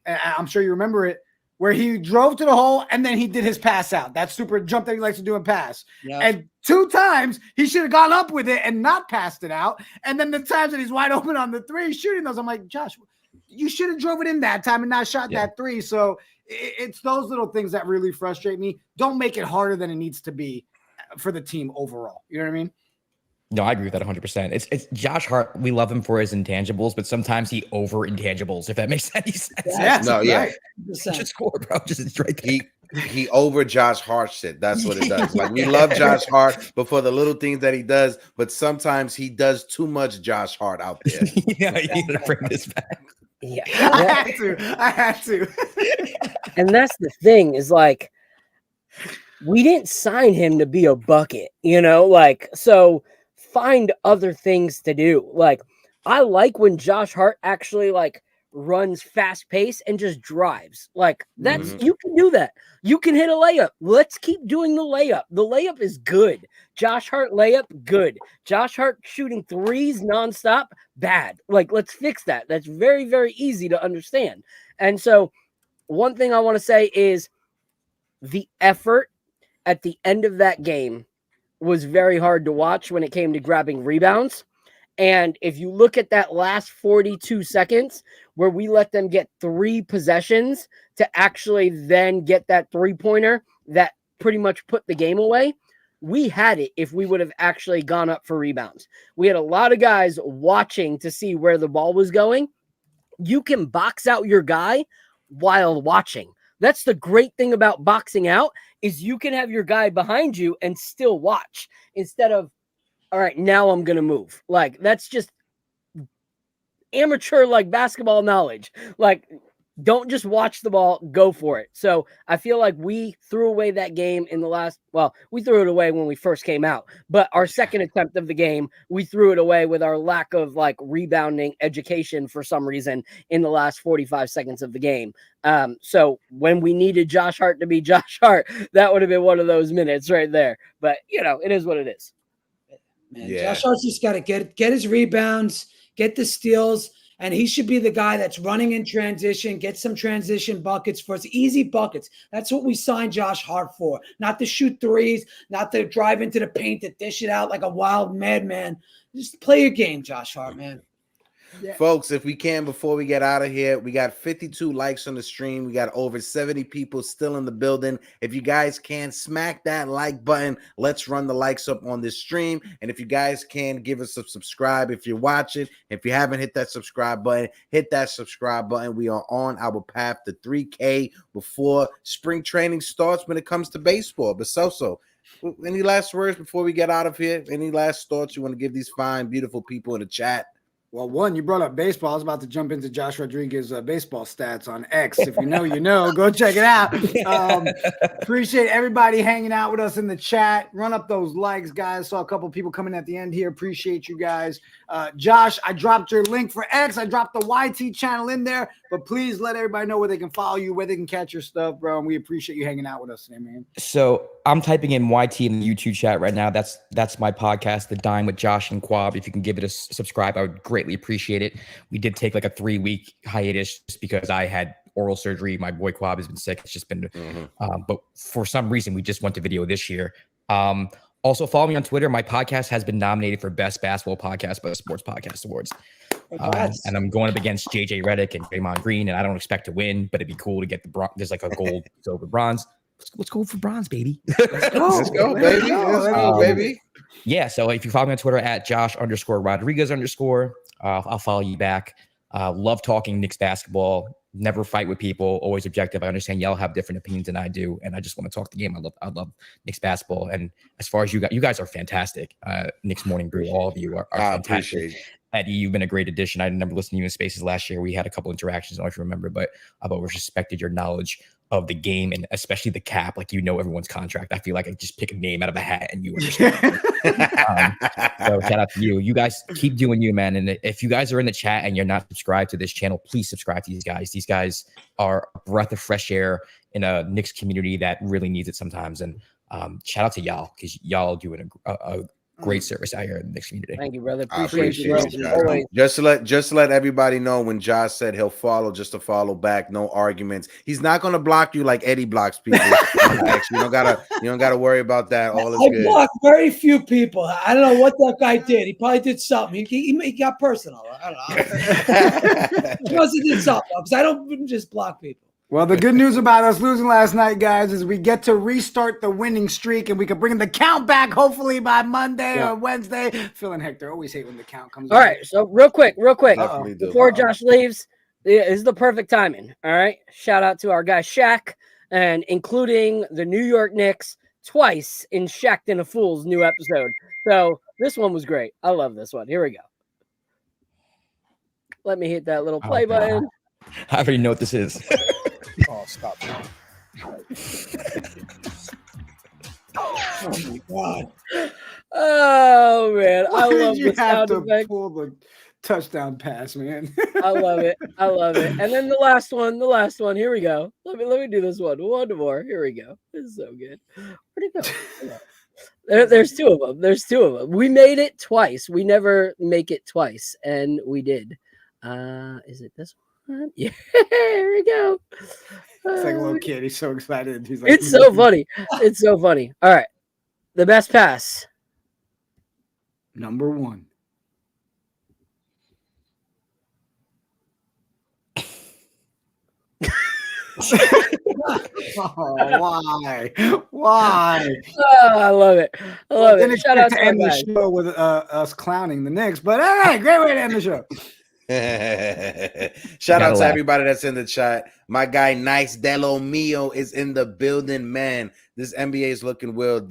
I'm sure you remember it, where he drove to the hole and then he did his pass out. That super jump that he likes to do in pass. Yeah. And 2 times he should have gone up with it and not passed it out. And then the times that he's wide open on the three shooting those, I'm like, Josh, you should have drove it in that time and not shot that three. So it's those little things that really frustrate me. Don't make it harder than it needs to be for the team overall. You know what I mean? No, I agree with that 100%. It's Josh Hart. We love him for his intangibles, but sometimes he over intangibles, if that makes any sense. Yeah, no, yeah. Just score, bro. Just right there. He over Josh Hart shit. That's what it does. Like, we love Josh Hart, but for the little things that he does, but sometimes he does too much Josh Hart out there. Yeah, you need to bring this back. Yeah, I had to. And that's the thing, is like, we didn't sign him to be a bucket, so find other things to do. Like, I like when Josh Hart actually like runs fast pace and just drives. Like, that's you can do that. You can hit a layup. Let's keep doing the layup. The layup is good. Josh Hart layup, good. Josh Hart shooting threes nonstop, bad. Like, let's fix that. That's very, very easy to understand. And so one thing I want to say is the effort at the end of that game was very hard to watch when it came to grabbing rebounds. And if you look at that last 42 seconds where we let them get 3 possessions to actually then get that 3-pointer that pretty much put the game away, we had it if we would have actually gone up for rebounds. We had a lot of guys watching to see where the ball was going. You can box out your guy while watching. That's the great thing about boxing out, is you can have your guy behind you and still watch instead of, all right, now I'm going to move. Like, that's just amateur, like, basketball knowledge. Like, don't just watch the ball, go for it. So I feel like we threw away that game in the last, we threw it away when we first came out, but our second attempt of the game, we threw it away with our lack of like rebounding education for some reason in the last 45 seconds of the game. So when we needed Josh Hart to be Josh Hart, that would have been one of those minutes right there. But it is what it is. Man, Josh Hart's just got to get his rebounds, get the steals, And he should be the guy that's running in transition, get some transition buckets for us, easy buckets. That's what we signed Josh Hart for. Not to shoot threes, not to drive into the paint, to dish it out like a wild madman. Just play your game, Josh Hart, man. Yeah. Folks, if we can, before we get out of here, we got 52 likes on the stream. We got over 70 people still in the building. If you guys can, smack that like button. Let's run the likes up on this stream. And if you guys can, give us a subscribe if you're watching. If you haven't hit that subscribe button, hit that subscribe button. We are on our path to 3K before spring training starts when it comes to baseball. But so, any last words before we get out of here? Any last thoughts you want to give these fine, beautiful people in the chat? Well, one, you brought up baseball. I was about to jump into Josh Rodriguez's baseball stats on X. If you know, you know. Go check it out. Appreciate everybody hanging out with us in the chat. Run up those likes, guys. Saw a couple people coming at the end here. Appreciate you guys. Josh, I dropped your link for X. I dropped the YT channel in there. But please let everybody know where they can follow you, where they can catch your stuff, bro. And we appreciate you hanging out with us today, man. So I'm typing in YT in the YouTube chat right now. That's my podcast, The Dime with Josh and Quab. If you can give it a subscribe, I would greatly appreciate it. We did take like a 3-week hiatus just because I had oral surgery. My boy Quab has been sick. It's just been, but for some reason, we just went to video this year. Also, follow me on Twitter. My podcast has been nominated for Best Basketball Podcast by the Sports Podcast Awards. And I'm going up against JJ Redick and Draymond Green, and I don't expect to win, but it'd be cool to get the bronze. There's like a gold, silver, bronze. Let's go for bronze, baby. Let's go, baby. Let's go, baby. Yeah, so if you follow me on Twitter at Josh_Rodriguez_, I'll follow you back. Love talking Knicks basketball. Never fight with people. Always objective. I understand y'all have different opinions than I do, and I just want to talk the game. I love Knicks basketball. And as far as you guys are fantastic. Knicks Morning Brew, all of you are fantastic. Eddie, you've been a great addition. I remember listening to you in Spaces last year. We had a couple interactions. I don't know if you remember, but I've always respected your knowledge of the game and especially the cap. Like, you know everyone's contract. I feel like I just pick a name out of a hat and you understand. So shout out to you. You guys keep doing you, man. And if you guys are in the chat and you're not subscribed to this channel, please subscribe to these guys. These guys are a breath of fresh air in a Knicks community that really needs it sometimes. And shout out to y'all because y'all doing a great service out here in the Knicks community. Thank you, brother. Appreciate you. Just to let everybody know, when Josh said he'll follow, just to follow back, no arguments. He's not gonna block you like Eddie blocks people. You don't gotta worry about that. All is good. I blocked very few people. I don't know what that guy did. He probably did something. He got personal. I don't know. He must have did something because I don't just block people. Well, the good news about us losing last night, guys, is we get to restart the winning streak and we can bring the count back hopefully by Monday or Wednesday. Phil and Hector always hate when the count comes. All right, so real quick, before Josh leaves, this is the perfect timing. All right, shout out to our guy Shaq, and including the New York Knicks twice in Shaq'd and a Fool's new episode. So this one was great. I love this one. Here we go. Let me hit that little play button. I already know what this is. Oh, stop. Oh my God. Oh man, I Why love did you the have sound to effect. pull the touchdown pass, man? I love it. And then the last one. Here we go. Let me do this one. One more. Here we go. This is so good. Where'd it go? There's two of them. We made it twice. We never make it twice, and we did. Is it this one? Yeah, here we go. It's like a little kid. He's so excited. He's like, it's so funny. It's so funny. All right. The best pass. Number one. Oh, why? Oh, I love it. Then it's Shout out to to end my the guy. show with us clowning the Knicks. But all right, great way to end the show. Shout out to everybody that's in the chat. My guy Nice Delo Mio is in the building, man. This NBA is looking weird.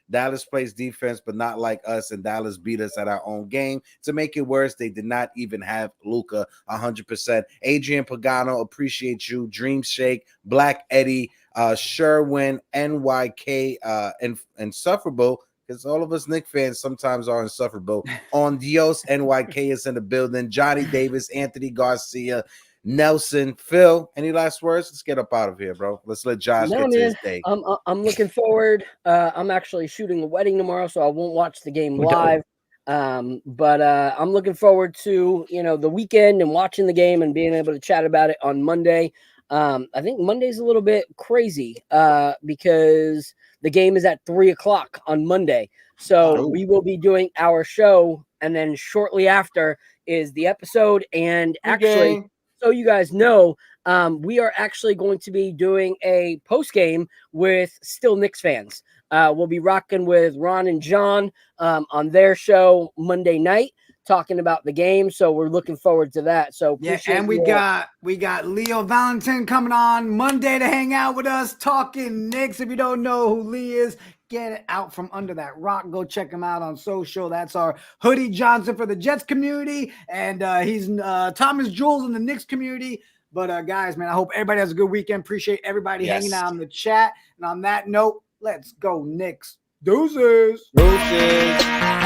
Dallas plays defense, but not like us, and Dallas beat us at our own game. To make it worse, they did not even have Luka 100%. Adrian Pagano, appreciate you. Dream Shake, Black Eddie, Sherwin, NYK, and Insufferable. Because all of us Knicks fans sometimes are insufferable. On Dios, NYK is in the building. Johnny Davis, Anthony Garcia, Nelson, Phil. Any last words? Let's get up out of here, bro. Let's let Josh get to his day. I'm looking forward. I'm actually shooting a wedding tomorrow, so I won't watch the game live. But I'm looking forward to, the weekend and watching the game and being able to chat about it on Monday. I think Monday's a little bit crazy because the game is at 3:00 on Monday. So we will be doing our show, and then shortly after is the episode. And actually, so you guys know, we are actually going to be doing a post game with still Knicks fans. We'll be rocking with Ron and John on their show Monday night, talking about the game. So we're looking forward to that. So yeah, and we got Leo Valentin coming on Monday to hang out with us, talking Knicks. If you don't know who Lee is, get it out from under that rock. Go check him out on social. That's our Hoodie Johnson for the Jets community, and he's Thomas Jules in the Knicks community. But guys, man, I hope everybody has a good weekend. Appreciate everybody hanging out in the chat. And on that note, let's go Knicks. Deuces. Deuces.